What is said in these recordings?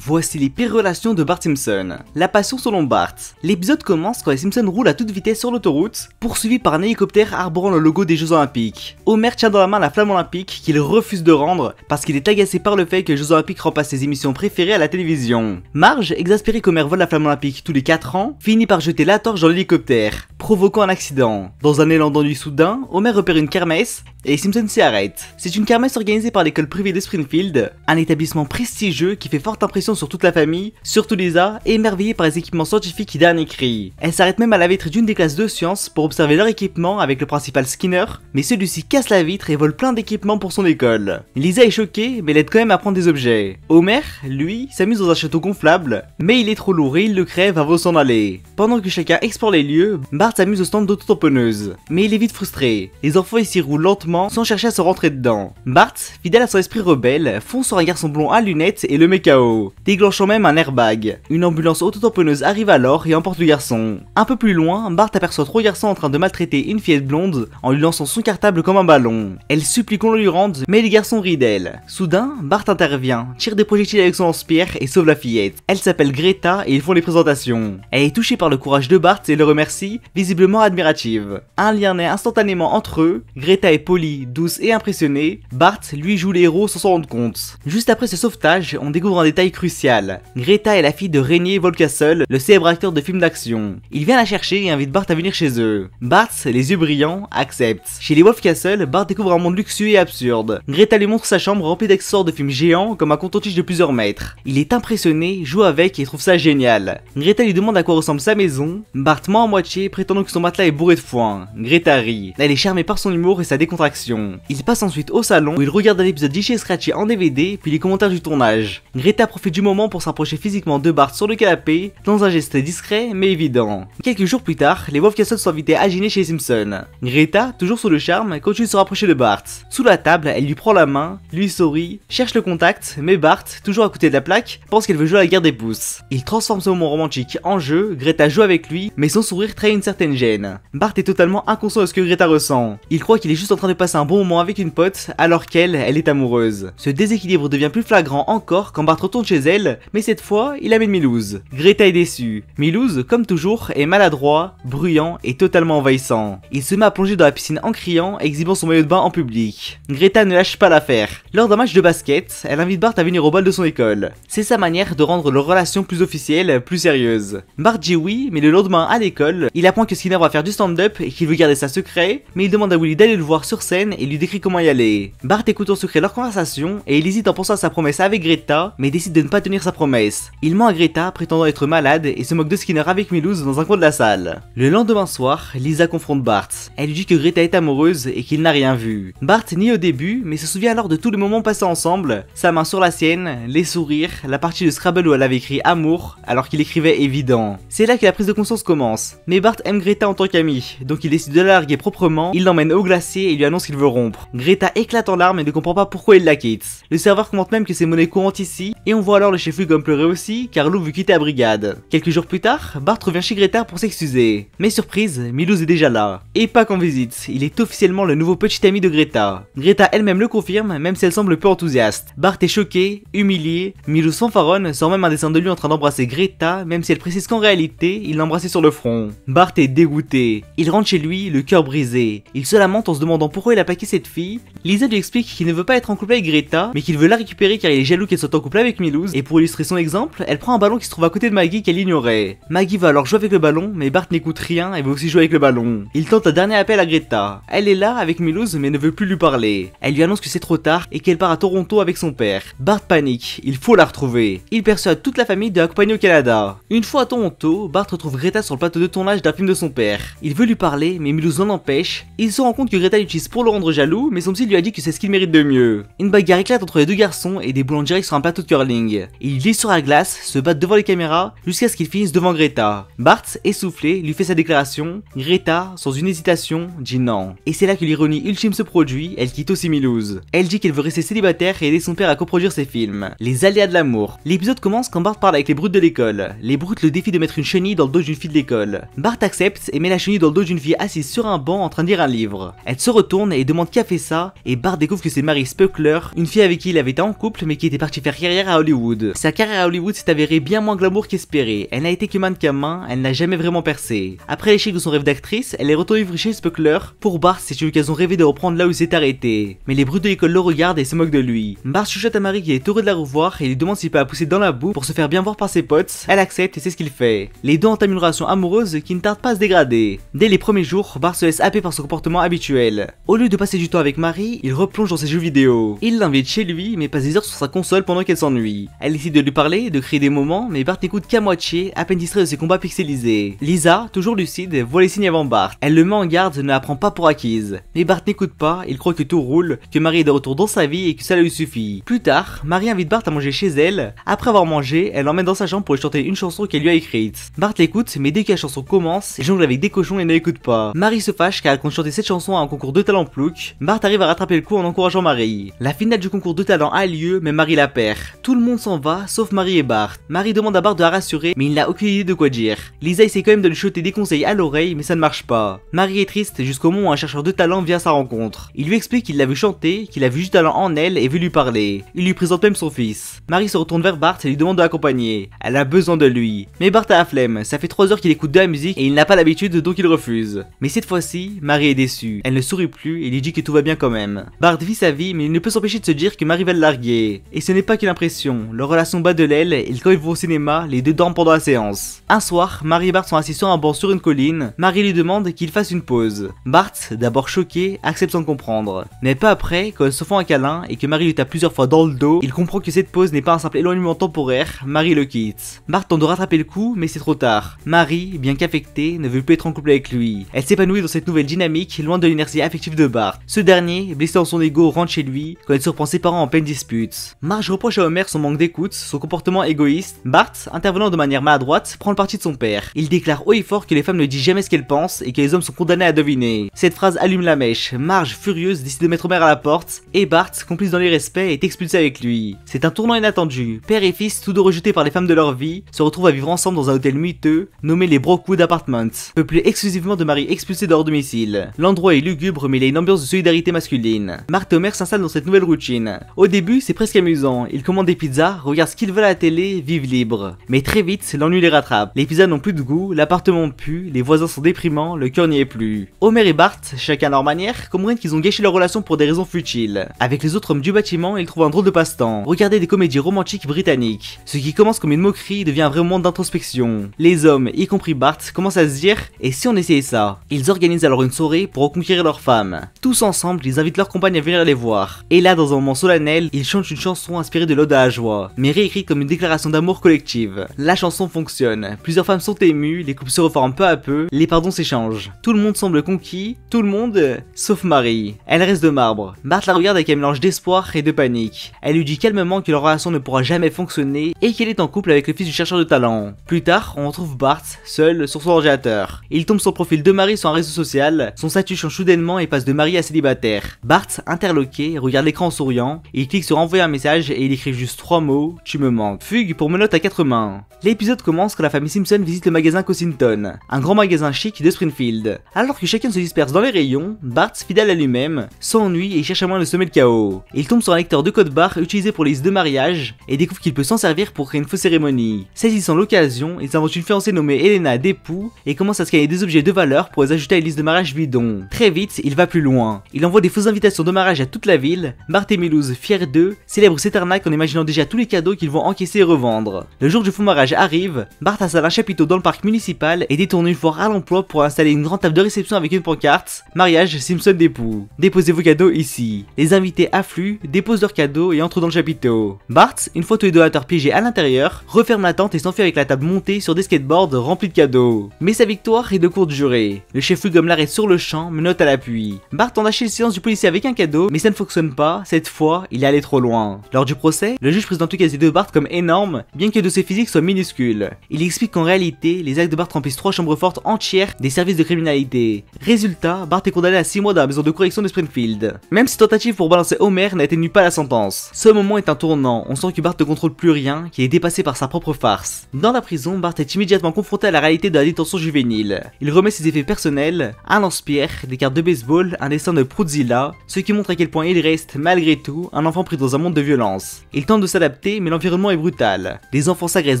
Voici les pires relations de Bart Simpson. La passion selon Bart. L'épisode commence quand les Simpsons roulent à toute vitesse sur l'autoroute, poursuivis par un hélicoptère arborant le logo des Jeux Olympiques. Homer tient dans la main la flamme olympique qu'il refuse de rendre parce qu'il est agacé par le fait que les Jeux Olympiques remplacent ses émissions préférées à la télévision. Marge, exaspérée qu'Homer vole la flamme olympique tous les 4 ans, finit par jeter la torche dans l'hélicoptère, provoquant un accident. Dans un élan d'ennui soudain, Homer repère une kermesse et les Simpsons s'y arrêtent. C'est une kermesse organisée par l'école privée de Springfield, un établissement prestigieux qui fait forte impression sur toute la famille, surtout Lisa, émerveillée par les équipements scientifiques qui dernier cri. Elle s'arrête même à la vitre d'une des classes de sciences pour observer leur équipement avec le principal Skinner, mais celui-ci casse la vitre et vole plein d'équipements pour son école. Lisa est choquée, mais elle aide quand même à prendre des objets. Homer, lui, s'amuse dans un château gonflable, mais il est trop lourd et il le crève avant de s'en aller. Pendant que chacun explore les lieux, Bart s'amuse au stand d'auto-tamponneuse, mais il est vite frustré. Les enfants ici roulent lentement sans chercher à se rentrer dedans. Bart, fidèle à son esprit rebelle, fonce sur un garçon blond à lunettes et le met KO, déclenchant même un airbag. Une ambulance auto-tamponneuse arrive alors et emporte le garçon. Un peu plus loin, Bart aperçoit 3 garçons en train de maltraiter une fillette blonde en lui lançant son cartable comme un ballon. Elle supplie qu'on le lui rende, mais les garçons rient d'elle. Soudain, Bart intervient, tire des projectiles avec son lance-pierre et sauve la fillette. Elle s'appelle Greta et ils font les présentations. Elle est touchée par le courage de Bart et le remercie, visiblement admirative. Un lien naît instantanément entre eux, Greta est polie, douce et impressionnée, Bart lui joue les héros sans s'en rendre compte. Juste après ce sauvetage, on découvre un détail crucial. Greta est la fille de Rainier Volcastle, le célèbre acteur de films d'action. Il vient la chercher et invite Bart à venir chez eux. Bart, les yeux brillants, accepte. Chez les Wolfcastle, Bart découvre un monde luxueux et absurde. Greta lui montre sa chambre remplie d'accessoires de films géants comme un compte-tiges de plusieurs mètres. Il est impressionné, joue avec et trouve ça génial. Greta lui demande à quoi ressemble sa maison. Bart ment à moitié, prétendant que son matelas est bourré de foin. Greta rit. Elle est charmée par son humour et sa décontraction. Il passe ensuite au salon où il regarde un épisode d'Itchy et Scratchy en DVD, puis les commentaires du tournage. Greta profite du moment pour s'approcher physiquement de Bart sur le canapé, dans un geste discret mais évident. Quelques jours plus tard, les Wolfcastle sont invités à dîner chez les Simpsons. Greta, toujours sous le charme, continue de se rapprocher de Bart. Sous la table, elle lui prend la main, lui sourit, cherche le contact, mais Bart, toujours à côté de la plaque, pense qu'elle veut jouer à la guerre des pouces. Il transforme ce moment romantique en jeu, Greta joue avec lui, mais son sourire trahit une certaine gêne. Bart est totalement inconscient de ce que Greta ressent. Il croit qu'il est juste en train de passer un bon moment avec une pote, alors qu'elle est amoureuse. Ce déséquilibre devient plus flagrant encore quand Bart retourne chez elle, mais cette fois, il amène Milouz. Greta est déçue. Milouz, comme toujours, est maladroit, bruyant et totalement envahissant. Il se met à plonger dans la piscine en criant, exhibant son maillot de bain en public. Greta ne lâche pas l'affaire. Lors d'un match de basket, elle invite Bart à venir au bal de son école. C'est sa manière de rendre leur relation plus officielle, plus sérieuse. Bart dit oui, mais le lendemain à l'école, il apprend que Skinner va faire du stand-up et qu'il veut garder ça secret, mais il demande à Willy d'aller le voir sur scène et lui décrit comment y aller. Bart écoute en secret leur conversation et il hésite en pensant à sa promesse avec Greta, mais décide de ne pas tenir sa promesse. Il ment à Greta, prétendant être malade et se moque de Skinner avec Milouz dans un coin de la salle. Le lendemain soir, Lisa confronte Bart. Elle lui dit que Greta est amoureuse et qu'il n'a rien vu. Bart nie au début, mais se souvient alors de tous les moments passés ensemble, sa main sur la sienne, les sourires, la partie de Scrabble où elle avait écrit amour, alors qu'il écrivait évident. C'est là que la prise de conscience commence. Mais Bart aime Greta en tant qu'amie, donc il décide de la larguer proprement, il l'emmène au glacier et lui annonce qu'il veut rompre. Greta éclate en larmes et ne comprend pas pourquoi il la quitte. Le serveur commente même que c'est monnaie courante ici, et on voit alors le chef Lugum pleurer aussi, car Lou veut quitter la brigade. Quelques jours plus tard, Bart revient chez Greta pour s'excuser. Mais surprise, Milouz est déjà là. Et pas qu'en visite, il est officiellement le nouveau petit ami de Greta. Greta elle-même le confirme, même si elle semble peu enthousiaste. Bart est choqué, humilié, Milouz fanfaronne, sort même un dessin de lui en train d'embrasser Greta, même si elle précise qu'en réalité, il l'embrassait sur le front. Bart est dégoûté. Il rentre chez lui, le cœur brisé. Il se lamente en se demandant pourquoi il a paqué cette fille. Lisa lui explique qu'il ne veut pas être en couple avec Greta, mais qu'il veut la récupérer car il est jaloux qu'elle soit en couple avec Milouz, et pour illustrer son exemple, elle prend un ballon qui se trouve à côté de Maggie qu'elle ignorait. Maggie va alors jouer avec le ballon, mais Bart n'écoute rien et veut aussi jouer avec le ballon. Il tente un dernier appel à Greta. Elle est là avec Milouz mais ne veut plus lui parler. Elle lui annonce que c'est trop tard et qu'elle part à Toronto avec son père. Bart panique, il faut la retrouver. Il persuade toute la famille de l'accompagner au Canada. Une fois à Toronto, Bart retrouve Greta sur le plateau de tournage d'un film de son père. Il veut lui parler, mais Milouz l'en empêche. Il se rend compte que Greta l'utilise pour le rendre jaloux, mais son psy lui a dit que c'est ce qu'il mérite de mieux. Une bagarre éclate entre les deux garçons et des boules en direct sur un plateau de curling. Ils glissent sur la glace, se battent devant les caméras, jusqu'à ce qu'ils finissent devant Greta. Bart, essoufflé, lui fait sa déclaration. Greta, sans une hésitation, dit non. Et c'est là que l'ironie ultime se produit, elle quitte aussi Milouz. Elle dit qu'elle veut rester célibataire et aider son père à coproduire ses films. Les aléas de l'amour. L'épisode commence quand Bart parle avec les brutes de l'école. Les brutes le défient de mettre une chenille dans le dos d'une fille de l'école. Bart accepte et met la chenille dans le dos d'une fille assise sur un banc en train de lire un livre. Elle se retourne retourne et demande qui a fait ça, et Bart découvre que c'est Mary Spuckler, une fille avec qui il avait été en couple mais qui était partie faire carrière à Hollywood. Sa carrière à Hollywood s'est avérée bien moins glamour qu'espéré, elle n'a été que mannequin main, elle n'a jamais vraiment percé. Après l'échec de son rêve d'actrice, elle est retournée vivre chez Spuckler. Pour Bart, c'est une occasion rêvée de reprendre là où il s'est arrêté. Mais les brutes de l'école le regardent et se moquent de lui. Bart chuchote à Mary qu'il est heureux de la revoir et lui demande s'il peut la pousser dans la boue pour se faire bien voir par ses potes. Elle accepte et c'est ce qu'il fait. Les deux entament une relation amoureuse qui ne tarde pas à se dégrader. Dès les premiers jours, Bart se laisse happer par son comportement habituel. Au lieu de passer du temps avec Mary, il replonge dans ses jeux vidéo. Il l'invite chez lui mais passe des heures sur sa console pendant qu'elle s'ennuie. Elle décide de lui parler, de créer des moments, mais Bart n'écoute qu'à moitié, à peine distrait de ses combats pixelisés. Lisa, toujours lucide, voit les signes avant Bart. Elle le met en garde, ne la prend pas pour acquise. Mais Bart n'écoute pas, il croit que tout roule, que Mary est de retour dans sa vie et que ça lui suffit. Plus tard, Mary invite Bart à manger chez elle. Après avoir mangé, elle l'emmène dans sa chambre pour lui chanter une chanson qu'elle lui a écrite. Bart l'écoute, mais dès que la chanson commence, il jongle avec des cochons et ne l'écoute pas. Mary se fâche car elle compte chanter cette chanson à un concours de talent plouc. Bart arrive à rattraper le coup en encourageant Mary. La finale du concours de talent a lieu, mais Mary la perd. Tout le monde s'en va, sauf Mary et Bart. Mary demande à Bart de la rassurer, mais il n'a aucune idée de quoi dire. Lisa essaie quand même de lui chuter des conseils à l'oreille, mais ça ne marche pas. Mary est triste jusqu'au moment où un chercheur de talent vient à sa rencontre. Il lui explique qu'il l'a vu chanter, qu'il a vu du talent en elle et veut lui parler. Il lui présente même son fils. Mary se retourne vers Bart et lui demande de l'accompagner. Elle a besoin de lui. Mais Bart a la flemme, ça fait 3 heures qu'il écoute de la musique et il n'a pas l'habitude donc il refuse. Mais cette fois-ci, Mary est déçue. Elle ne sourit plus et lui dit que tout va bien quand même. Bart vit sa vie mais il ne peut s'empêcher de se dire que Mary va le larguer. Et ce n'est pas qu'une impression, leur relation bat de l'aile et quand ils vont au cinéma, les deux dorment pendant la séance. Un soir, Mary et Bart sont assis sur un banc sur une colline. Mary lui demande qu'il fasse une pause. Bart, d'abord choqué, accepte sans comprendre. Mais peu après, quand ils se font un câlin et que Mary lui tape plusieurs fois dans le dos, il comprend que cette pause n'est pas un simple éloignement temporaire. Mary le quitte. Bart tente de rattraper le coup, mais c'est trop tard. Mary, bien qu'affectée, ne veut plus être en couple avec lui. Elle s'épanouit dans cette nouvelle dynamique, loin de l'inertie affective de Bart. Ce dernier, blessé dans son ego, rentre chez lui quand il surprend ses parents en pleine dispute. Marge reproche à Homer son manque d'écoute, son comportement égoïste. Bart, intervenant de manière maladroite, prend le parti de son père. Il déclare haut et fort que les femmes ne disent jamais ce qu'elles pensent et que les hommes sont condamnés à deviner. Cette phrase allume la mèche. Marge, furieuse, décide de mettre Homer à la porte et Bart, complice dans les respects, est expulsé avec lui. C'est un tournant inattendu. Père et fils, tous deux rejetés par les femmes de leur vie, se retrouvent à vivre ensemble dans un hôtel miteux nommé les Brockwood Apartments, peuplé exclusivement de maris expulsés de leur domicile. L'endroit est lugubre mais il a une ambiance de solidarité masculine. Bart et Homer s'installent dans cette nouvelle routine. Au début, c'est presque amusant. Ils commandent des pizzas, regardent ce qu'ils veulent à la télé, vivent libres. Mais très vite, l'ennui les rattrape. Les pizzas n'ont plus de goût, l'appartement pue, les voisins sont déprimants, le cœur n'y est plus. Homer et Bart, chacun à leur manière, comprennent qu'ils ont gâché leur relation pour des raisons futiles. Avec les autres hommes du bâtiment, ils trouvent un drôle de passe-temps. Regarder des comédies romantiques britanniques. Ce qui commence comme une moquerie devient un vrai moment d'introspection. Les hommes, y compris Bart, commencent à se dire « et si on essayait ça ?» Ils organisent alors une soirée pour reconquérir leurs femmes. Tous ensemble, ils invitent leurs compagnes à venir les voir. Et là, dans un moment solennel, ils chantent une chanson inspirée de l'Ode à la joie, mais réécrite comme une déclaration d'amour collective. La chanson fonctionne. Plusieurs femmes sont émues, les couples se reforment peu à peu, les pardons s'échangent. Tout le monde semble conquis, tout le monde, sauf Mary. Elle reste de marbre. Bart la regarde avec un mélange d'espoir et de panique. Elle lui dit calmement que leur relation ne pourra jamais fonctionner et qu'elle est en couple avec le fils du chercheur de talent. Plus tard, on retrouve Bart, seul, sur son ordinateur. Il tombe sur le profil de Mary sur un réseau social, son statut change soudainement et passe de marié à célibataire. Bart, interloqué, regarde l'écran en souriant, il clique sur envoyer un message et il écrit juste 3 mots, tu me manques. Fugue pour menottes à 4 mains. L'épisode commence quand la famille Simpson visite le magasin Cossington, un grand magasin chic de Springfield. Alors que chacun se disperse dans les rayons, Bart, fidèle à lui-même, s'ennuie et cherche à moins de semer le chaos. Il tombe sur un lecteur de code barre utilisé pour les listes de mariage et découvre qu'il peut s'en servir pour créer une fausse cérémonie. Saisissant l'occasion, il s'invente une fiancée nommée Elena d'époux et commence à scanner des objets de valeur pour les ajouter à une liste de mariage bidon. Très vite, il va plus loin. Il envoie des fausses invitations de mariage à toute la ville. Bart et Milouz, fiers d'eux, célèbrent cette arnaque en imaginant déjà tous les cadeaux qu'ils vont encaisser et revendre. Le jour du faux mariage arrive, Bart installe un chapiteau dans le parc municipal et détourne une foire à l'emploi pour installer une grande table de réception avec une pancarte « Mariage Simpson d'époux. Déposez vos cadeaux ici ». Les invités affluent, déposent leurs cadeaux et entrent dans le chapiteau. Bart, une fois tous les donateurs piégés à l'intérieur, referme la tente et s'enfuit avec la table montée sur des skateboards remplis de cadeaux. Mais sa victoire est de courte durée. Le chef Wiggum l'arrête sur le champ, menotte à l'appui. Bart tente d'acheter le silence du policier avec un cadeau, mais ça ne fonctionne pas. Cette fois, il est allé trop loin. Lors du procès, le juge présente le casier de Bart comme énorme, bien que le dossier physique soit minuscule. Il explique qu'en réalité, les actes de Bart remplissent 3 chambres fortes entières des services de criminalité. Résultat, Bart est condamné à 6 mois dans la maison de correction de Springfield. Même si tentative pour balancer Homer n'atténue pas la sentence. Ce moment est un tournant, on sent que Bart ne contrôle plus rien, qu'il est dépassé par sa propre farce. Dans la prison, Bart est immédiatement confronté à la réalité de la détention juvénile. Il remet ses effets personnels, un lance-pierre, des cartes de baseball Paul un dessin de Proudzilla, ce qui montre à quel point il reste, malgré tout, un enfant pris dans un monde de violence. Il tente de s'adapter, mais l'environnement est brutal. Des enfants s'agressent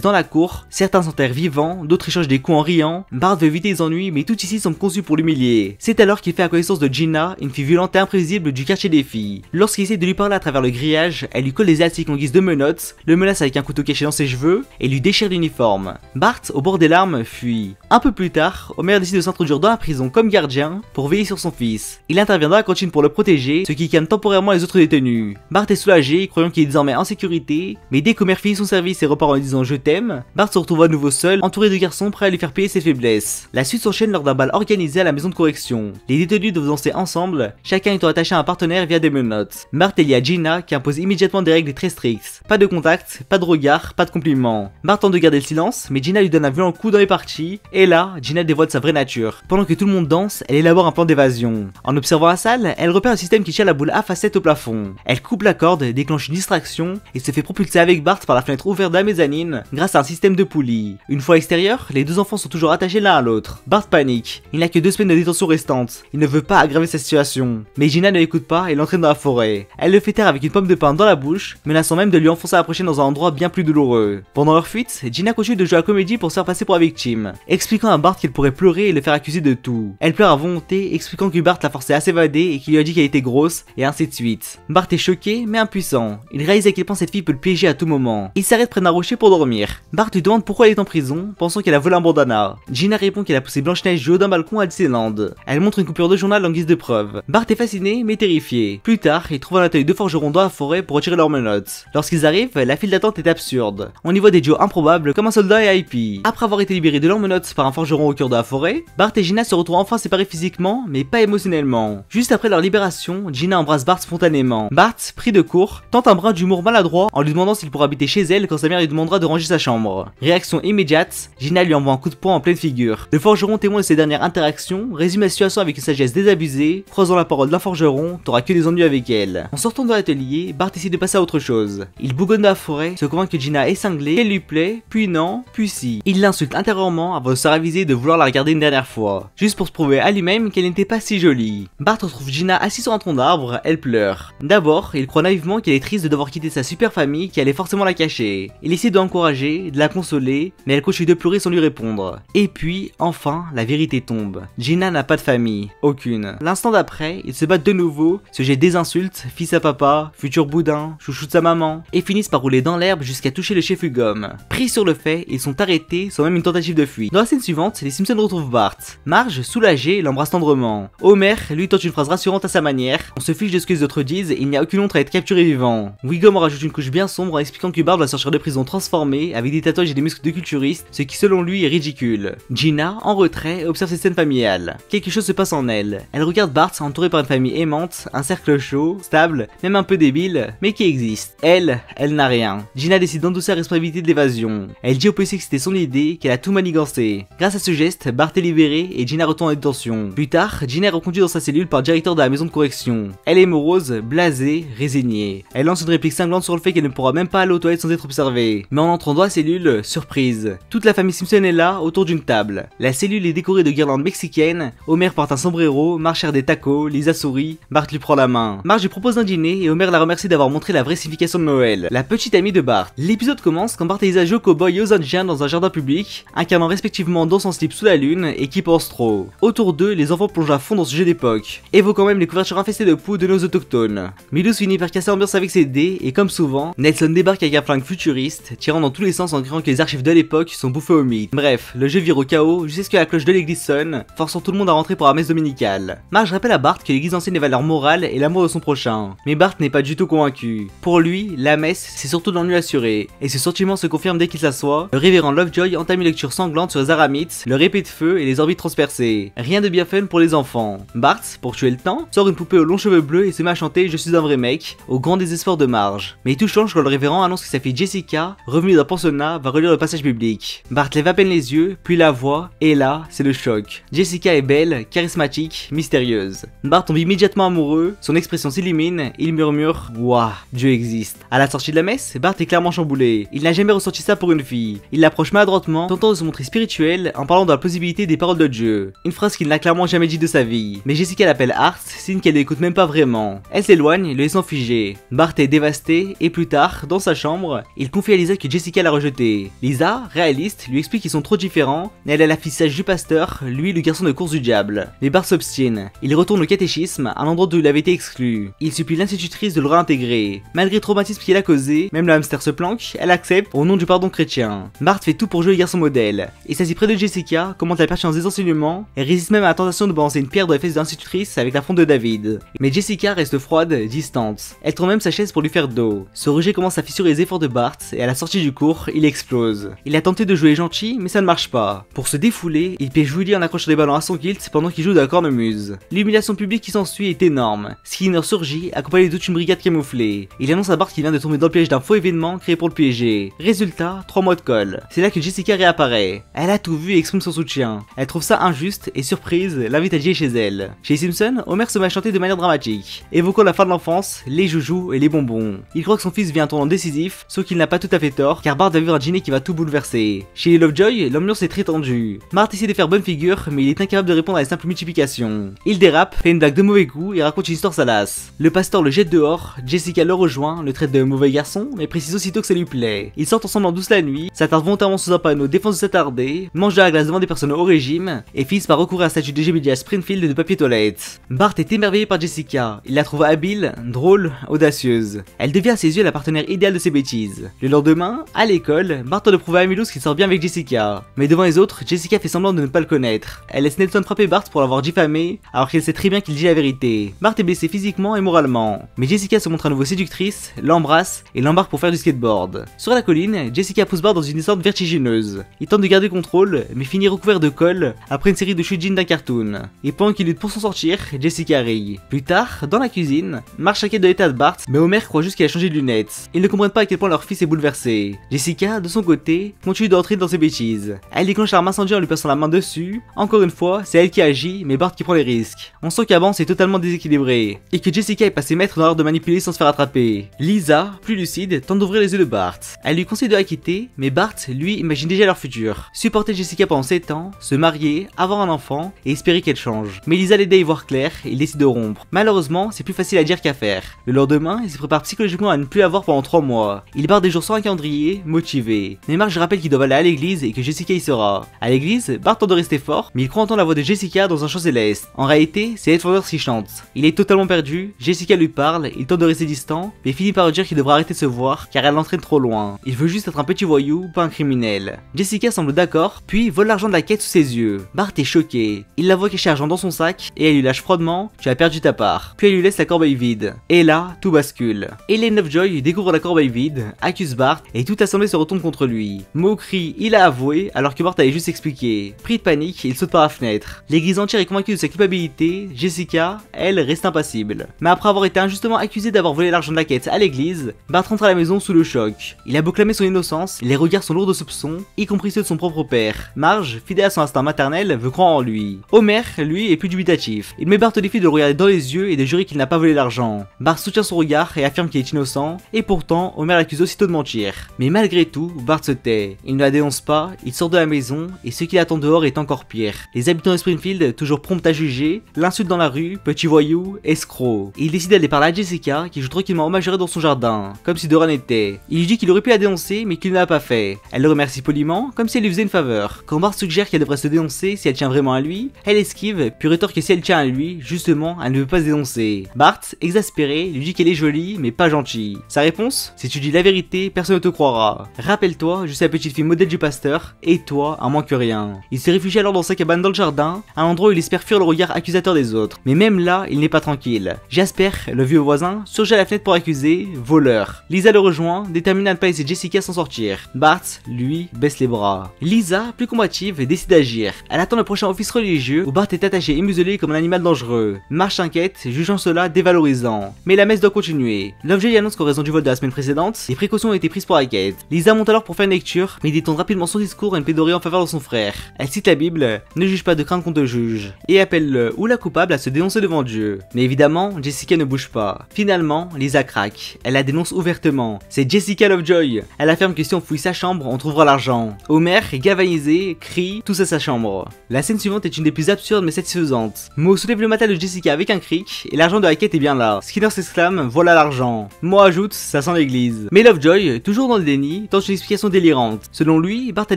dans la cour, certains s'enterrent vivants, d'autres échangent des coups en riant. Bart veut éviter les ennuis, mais tout ici semble conçu pour l'humilier. C'est alors qu'il fait la connaissance de Gina, une fille violente et imprévisible du quartier des filles. Lorsqu'il essaie de lui parler à travers le grillage, elle lui colle des élastiques en guise de menottes, le menace avec un couteau caché dans ses cheveux, et lui déchire l'uniforme. Bart, au bord des larmes, fuit. Un peu plus tard, Homer décide de s'introduire dans la prison comme gardien pour veiller sur son fils. Il intervient dans la cantine pour le protéger, ce qui calme temporairement les autres détenus. Bart est soulagé, croyant qu'il est désormais en sécurité, mais dès qu'Homer finit son service et repart en lui disant je t'aime, Bart se retrouve à nouveau seul, entouré de garçons prêts à lui faire payer ses faiblesses. La suite s'enchaîne lors d'un bal organisé à la maison de correction. Les détenus doivent danser ensemble, chacun étant attaché à un partenaire via des menottes. Bart est lié à Gina qui impose immédiatement des règles très strictes. Pas de contact, pas de regard, pas de compliments. Bart tente de garder le silence, mais Gina lui donne un violent coup dans les parties, et là, Gina dévoile sa vraie nature. Pendant que tout le monde danse, elle élabore un plan d'évasion. En observant la salle, elle repère un système qui tient la boule à facettes au plafond. Elle coupe la corde, déclenche une distraction, et se fait propulser avec Bart par la fenêtre ouverte de la mezzanine grâce à un système de poulies. Une fois à l'extérieur, les deux enfants sont toujours attachés l'un à l'autre. Bart panique. Il n'a que 2 semaines de détention restantes. Il ne veut pas aggraver sa situation. Mais Gina ne l'écoute pas et l'entraîne dans la forêt. Elle le fait taire avec une pomme de pain dans la bouche, menaçant même de lui enfoncer la prochaine dans un endroit bien plus douloureux. Pendant leur fuite, Gina continue de jouer à la comédie pour se faire passer pour la victime, expliquant à Bart qu'elle pourrait pleurer et le faire accuser de tout. Elle pleure à volonté, expliquant que Bart l'a forcé à s'évader et qu'il lui a dit qu'elle était grosse, et ainsi de suite. Bart est choqué, mais impuissant. Il réalise à quel point cette fille peut le piéger à tout moment. Il s'arrête près d'un rocher pour dormir. Bart lui demande pourquoi elle est en prison, pensant qu'elle a volé un bandana. Gina répond qu'elle a poussé Blanche-Neige du haut d'un balcon à Disneyland. Elle montre une coupure de journal en guise de preuve. Bart est fasciné, mais terrifié. Plus tard, il trouve un atelier de forgerons dans la forêt pour retirer leurs menottes. Lorsqu'ils arrivent, la file d'attente est absurde. On y voit des duos improbables comme un soldat et Hippie. Après avoir été libérés de leurs menottes par un forgeron au cœur de la forêt, Bart et Gina se retrouvent enfin séparés physiquement, mais pas émotionnellement. Juste après leur libération, Gina embrasse Bart spontanément. Bart, pris de court, tente un brin d'humour maladroit en lui demandant s'il pourra habiter chez elle quand sa mère lui demandera de ranger sa chambre. Réaction immédiate, Gina lui envoie un coup de poing en pleine figure. Le forgeron, témoin de ses dernières interactions, résume la situation avec une sagesse désabusée, croisant la parole d'un forgeron, t'auras que des ennuis avec elle. En sortant de l'atelier, Bart décide de passer à autre chose. Il bougonne dans la forêt, se convainc que Gina est cinglée, qu'elle lui plaît, puis non, puis si. Il l'insulte intérieurement avant de se raviser de vouloir la regarder une dernière fois, juste pour se prouver à lui-même qu'elle n'était pas si jolie. Bart retrouve Gina assise sur un tronc d'arbre, elle pleure. D'abord, il croit naïvement qu'elle est triste de devoir quitter sa super famille qui allait forcément la cacher. Il essaie de l'encourager, de la consoler, mais elle continue de pleurer sans lui répondre. Et puis, enfin, la vérité tombe. Gina n'a pas de famille, aucune. L'instant d'après, ils se battent de nouveau, se jettent des insultes, fils à papa, futur boudin, chouchou de sa maman, et finissent par rouler dans l'herbe jusqu'à toucher le chef Hugom. Pris sur le fait, ils sont arrêtés sans même une tentative de fuite. Dans la scène suivante, les Simpsons retrouvent Bart. Marge, soulagée, l'embrasse tendrement. Homer, lui, tente une phrase rassurante à sa manière. On se fiche de ce que les autres disent, il n'y a aucune honte à être capturé vivant. Hugom rajoute une couche bien sombre en expliquant que Bart va sortir de prison transformé, avec des tatouages et des muscles de culturiste, ce qui selon lui est ridicule. Gina, en retrait, observe cette scène familiale. Quelque chose se passe en elle. Elle regarde Bart entouré par une famille aimante, un cercle chaud, stable, même un peu débile, mais qui existe. Elle n'a rien. Gina décide d'endosser la responsabilité de l'évasion. Elle dit au policier que c'était son idée, qu'elle a tout manigancé. Grâce à ce geste, Bart est libéré et Gina retourne en détention. Plus tard, Gina est reconduite dans sa cellule par le directeur de la maison de correction. Elle est morose, blasée, résignée. Elle lance une réplique cinglante sur le fait qu'elle ne pourra même pas aller aux toilettes sans être observée. Mais en entrant dans la cellule, surprise. Toute la famille Simpson est là, autour d'une table. La cellule est décorée de guirlandes mexicaines. Homer porte un sombrero, Marge sert des tacos, Lisa sourit, Bart lui prend la main. Marge lui propose un dîner et Homer la remercie d'avoir montré la vraie signification de Noël. La petite amie de Bart. L'épisode commence quand Bart et Lisa jouent au cowboy et aux Indiens dans un jardin public, incarnant respectivement dans son slip sous la lune et qui pense trop. Autour d'eux, les enfants plongent à fond dans ce jeu d'époque, évoquant même les couvertures infestées de poux de nos autochtones. Milhouse finit par casser l'ambiance avec ses dés et comme souvent, Nelson débarque avec un flingue futuriste, tirant dans tous les sens en criant que les archives de l'époque sont bouffées au mythe. Bref, le jeu vire au chaos jusqu'à ce que la cloche de l'église sonne, forçant tout le monde à rentrer pour la messe dominicale. Marge rappelle à Bart que l'église enseigne les valeurs morales et l'amour de son prochain, mais Bart n'est pas du tout convaincu. Pour lui, la messe, c'est surtout l'ennui assuré, et ce sentiment se confirme dès qu'il s'assoit. Le révérend Lovejoy entame une lecture sanglante sur les Aramites, leur épée de feu et les orbites transpercées. Rien de bien fun pour les enfants. Bart, pour tuer le temps, sort une poupée aux longs cheveux bleus et se met à chanter « Je suis un vrai mec », au grand désespoir de Marge. Mais tout change quand le révérend annonce que sa fille Jessica, revenue d'un pensionnat, va relire le passage biblique. Bart lève à peine les yeux, puis la voit, et là, c'est le choc. Jessica est belle, charismatique, mystérieuse. Bart tombe immédiatement amoureux, son expression s'illumine, il murmure « Waouh, Dieu existe ». À la sortie de la messe, Bart est clairement chamboulé. Il n'a jamais ressenti ça pour une fille. Il l'approche maladroitement, tentant de se montrer spirituel en parlant de la plausibilité des paroles de Dieu. Une phrase qu'il n'a clairement jamais dit de sa vie. Mais Jessica Jessica l'appelle Art, signe qu'elle l'écoute même pas vraiment. Elle s'éloigne, le laissant figé. Bart est dévasté, et plus tard, dans sa chambre, il confie à Lisa que Jessica l'a rejeté. Lisa, réaliste, lui explique qu'ils sont trop différents, mais elle a la fille sage du pasteur, lui le garçon de course du diable. Mais Bart s'obstine. Il retourne au catéchisme, à l'endroit d'où il avait été exclu. Il supplie l'institutrice de le réintégrer. Malgré le traumatisme qu'il a causé, même le hamster se planque, elle accepte au nom du pardon chrétien. Bart fait tout pour jouer le garçon modèle. Il s'assit près de Jessica, commente la pertinence des enseignements, et résiste même à la tentation de balancer une pierre dans les fesses de l'institutrice avec la fronde de David. Mais Jessica reste froide, distante. Elle tourne même sa chaise pour lui faire dos. Ce rejet commence à fissurer les efforts de Bart, et à la sortie du cours, il explose. Il a tenté de jouer gentil, mais ça ne marche pas. Pour se défouler, il piège Woody en accrochant des ballons à son kilt pendant qu'il joue de la cornemuse. L'humiliation publique qui s'ensuit est énorme. Skinner surgit, accompagné d'une brigade camouflée. Il annonce à Bart qu'il vient de tomber dans le piège d'un faux événement créé pour le piéger. Résultat, 3 mois de colle. C'est là que Jessica réapparaît. Elle a tout vu et exprime son soutien. Elle trouve ça injuste et surprise, l'invite à dîner chez elle. Chez Simpson, Homer se met à chanter de manière dramatique, évoquant la fin de l'enfance, les joujoux et les bonbons. Il croit que son fils vit un tournant décisif, sauf qu'il n'a pas tout à fait tort, car Bart va vivre un dîner qui va tout bouleverser. Chez les Lovejoy, l'ambiance est très tendue. Bart essaie de faire bonne figure, mais il est incapable de répondre à la simple multiplication. Il dérape, fait une blague de mauvais goût et raconte une histoire salace. Le pasteur le jette dehors, Jessica le rejoint, le traite de mauvais garçon, mais précise aussitôt que ça lui plaît. Ils sortent ensemble en douce la nuit, s'attardent volontairement sous un panneau défense de s'attarder, mangent de la glace devant des personnes au régime, et finissent par recourir à la statue de J.B.J. Springfield de papier toilette. Bart est émerveillé par Jessica, il la trouve habile, drôle, audacieuse. Elle devient à ses yeux la partenaire idéale de ses bêtises. Le lendemain, à l'école, Bart doit prouver à Milhouse qu'il sort bien avec Jessica. Mais devant les autres, Jessica fait semblant de ne pas le connaître. Elle laisse Nelson frapper Bart pour l'avoir diffamé, alors qu'elle sait très bien qu'il dit la vérité. Bart est blessé physiquement et moralement. Mais Jessica se montre à nouveau séductrice, l'embrasse et l'embarque pour faire du skateboard. Sur la colline, Jessica pousse Bart dans une descente vertigineuse. Il tente de garder contrôle, mais finit recouvert de colle après une série de chutes d'un cartoon. Et pendant qu'il lutte pour s'en sortir, Jessica rit. Plus tard, dans la cuisine, Marge s'inquiète de l'état de Bart, mais Homer croit juste qu'il a changé de lunettes. Ils ne comprennent pas à quel point leur fils est bouleversé. Jessica, de son côté, continue d'entrer dans ses bêtises. Elle déclenche l'arme incendie en lui passant la main dessus. Encore une fois, c'est elle qui agit, mais Bart qui prend les risques. On sent qu'avant c'est totalement déséquilibré, et que Jessica est passée maître dans l'art de manipuler sans se faire attraper. Lisa, plus lucide, tente d'ouvrir les yeux de Bart. Elle lui conseille de la quitter, mais Bart, lui, imagine déjà leur futur. Supporter Jessica pendant 7 ans, se marier, avoir un enfant, et espérer qu'elle change. Mais Lisa l'aide à y voir clair, et il décide de rompre. Malheureusement, c'est plus facile à dire qu'à faire. Le lendemain, il se prépare psychologiquement à ne plus avoir pendant 3 mois. Il barre des jours sans un calendrier, motivé. Mais Marge rappelle qu'ils doivent aller à l'église et que Jessica y sera. À l'église, Bart tente de rester fort, mais il croit entendre la voix de Jessica dans un chant céleste. En réalité, c'est Ed Flanders qui chante. Il est totalement perdu, Jessica lui parle, il tente de rester distant, mais finit par lui dire qu'il devra arrêter de se voir car elle l'entraîne trop loin. Il veut juste être un petit voyou, pas un criminel. Jessica semble d'accord, puis vole l'argent de la quête sous ses yeux. Bart est choqué. Il la voit cacher l'argent dans son sac et elle lui lâche froidement « Tu as perdu ta part ». Puis elle lui laisse la corbeille vide. Et là, tout bascule. Ellen Lovejoy découvre la corbeille vide, accuse Bart et toute l'assemblée se retourne contre lui. Moquerie, il a avoué alors que Bart avait juste expliqué. Pris de panique, il saute par la fenêtre. L'église entière est convaincue de sa culpabilité, Jessica, elle, reste impassible. Mais après avoir été injustement accusé d'avoir volé l'argent de la quête à l'église, Bart rentre à la maison sous le choc. Il a beau clamer son innocence, les regards sont lourds de soupçons, y compris ceux de son propre père. Marge, fidèle à son instinct maternel, veut croire en lui. Homer, lui, est plus dubitatif. Il met Bart au défi de le regarder dans les yeux et de jurer qu'il n'a pas volé l'argent. Bart soutient son regard et affirme qu'il est innocent, et pourtant, Homer l'accuse aussitôt de mentir. Mais malgré tout, Bart se tait. Il ne la dénonce pas, il sort de la maison, et ce qu'il attend dehors est encore pire. Les habitants de Springfield, toujours prompts à juger, l'insultent dans la rue, petit voyou, escroc. Il décide d'aller parler à Jessica, qui joue tranquillement au majoré dans son jardin, comme si de rien n'était. Il lui dit qu'il aurait pu la dénoncer, mais qu'il ne l'a pas fait. Elle le remercie poliment, comme si elle lui faisait une faveur. Quand Bart suggère qu'elle devrait se dénoncer si elle tient vraiment à lui, elle esquive, puis rétorque que si elle tient à lui, justement, elle ne veut pas se dénoncer. Bart, exaspéré, lui dit qu'elle est jolie, mais pas gentille. Sa réponse: si tu dis la vérité, personne ne te croira. Rappelle-toi, je suis la petite fille modèle du pasteur, et toi, à moins que rien. Il se réfugie alors dans sa cabane dans le jardin, un endroit où il espère fuir le regard accusateur des autres. Mais même là, il n'est pas tranquille. Jasper, le vieux voisin, surgit à la fenêtre pour accuser voleur. Lisa le rejoint, déterminée à ne pas laisser Jessica s'en sortir. Bart, lui, baisse les bras. Lisa, plus combative, décide d'agir. Elle attend le prochain office religieux où Bart est attaché et muselé comme un animal dangereux. Marge s'inquiète, jugeant cela dévalorisant. Mais la messe doit continuer. Lovejoy annonce qu'en raison du vol de la semaine précédente, des précautions ont été prises pour la quête. Lisa monte alors pour faire une lecture, mais il détourne rapidement son discours à une plaidoirie en faveur de son frère. Elle cite la Bible, ne juge pas de crainte qu'on te juge, et appelle le ou la coupable à se dénoncer devant Dieu. Mais évidemment, Jessica ne bouge pas. Finalement, Lisa craque. Elle la dénonce ouvertement. C'est Jessica Lovejoy. Elle affirme que si on fouille sa chambre, on trouvera l'argent. Homer, galvanisé, crie, tous à sa chambre. La scène suivante est une des plus absurdes mais satisfaisantes. Mo soulève le matelas de Jessica avec un cric, et l'argent de la quête est bien là. Skinner s'exclame, voilà l'argent. Mo ajoute, ça sent l'église. Mais Lovejoy, toujours dans le déni, tente une explication délirante. Selon lui, Bart a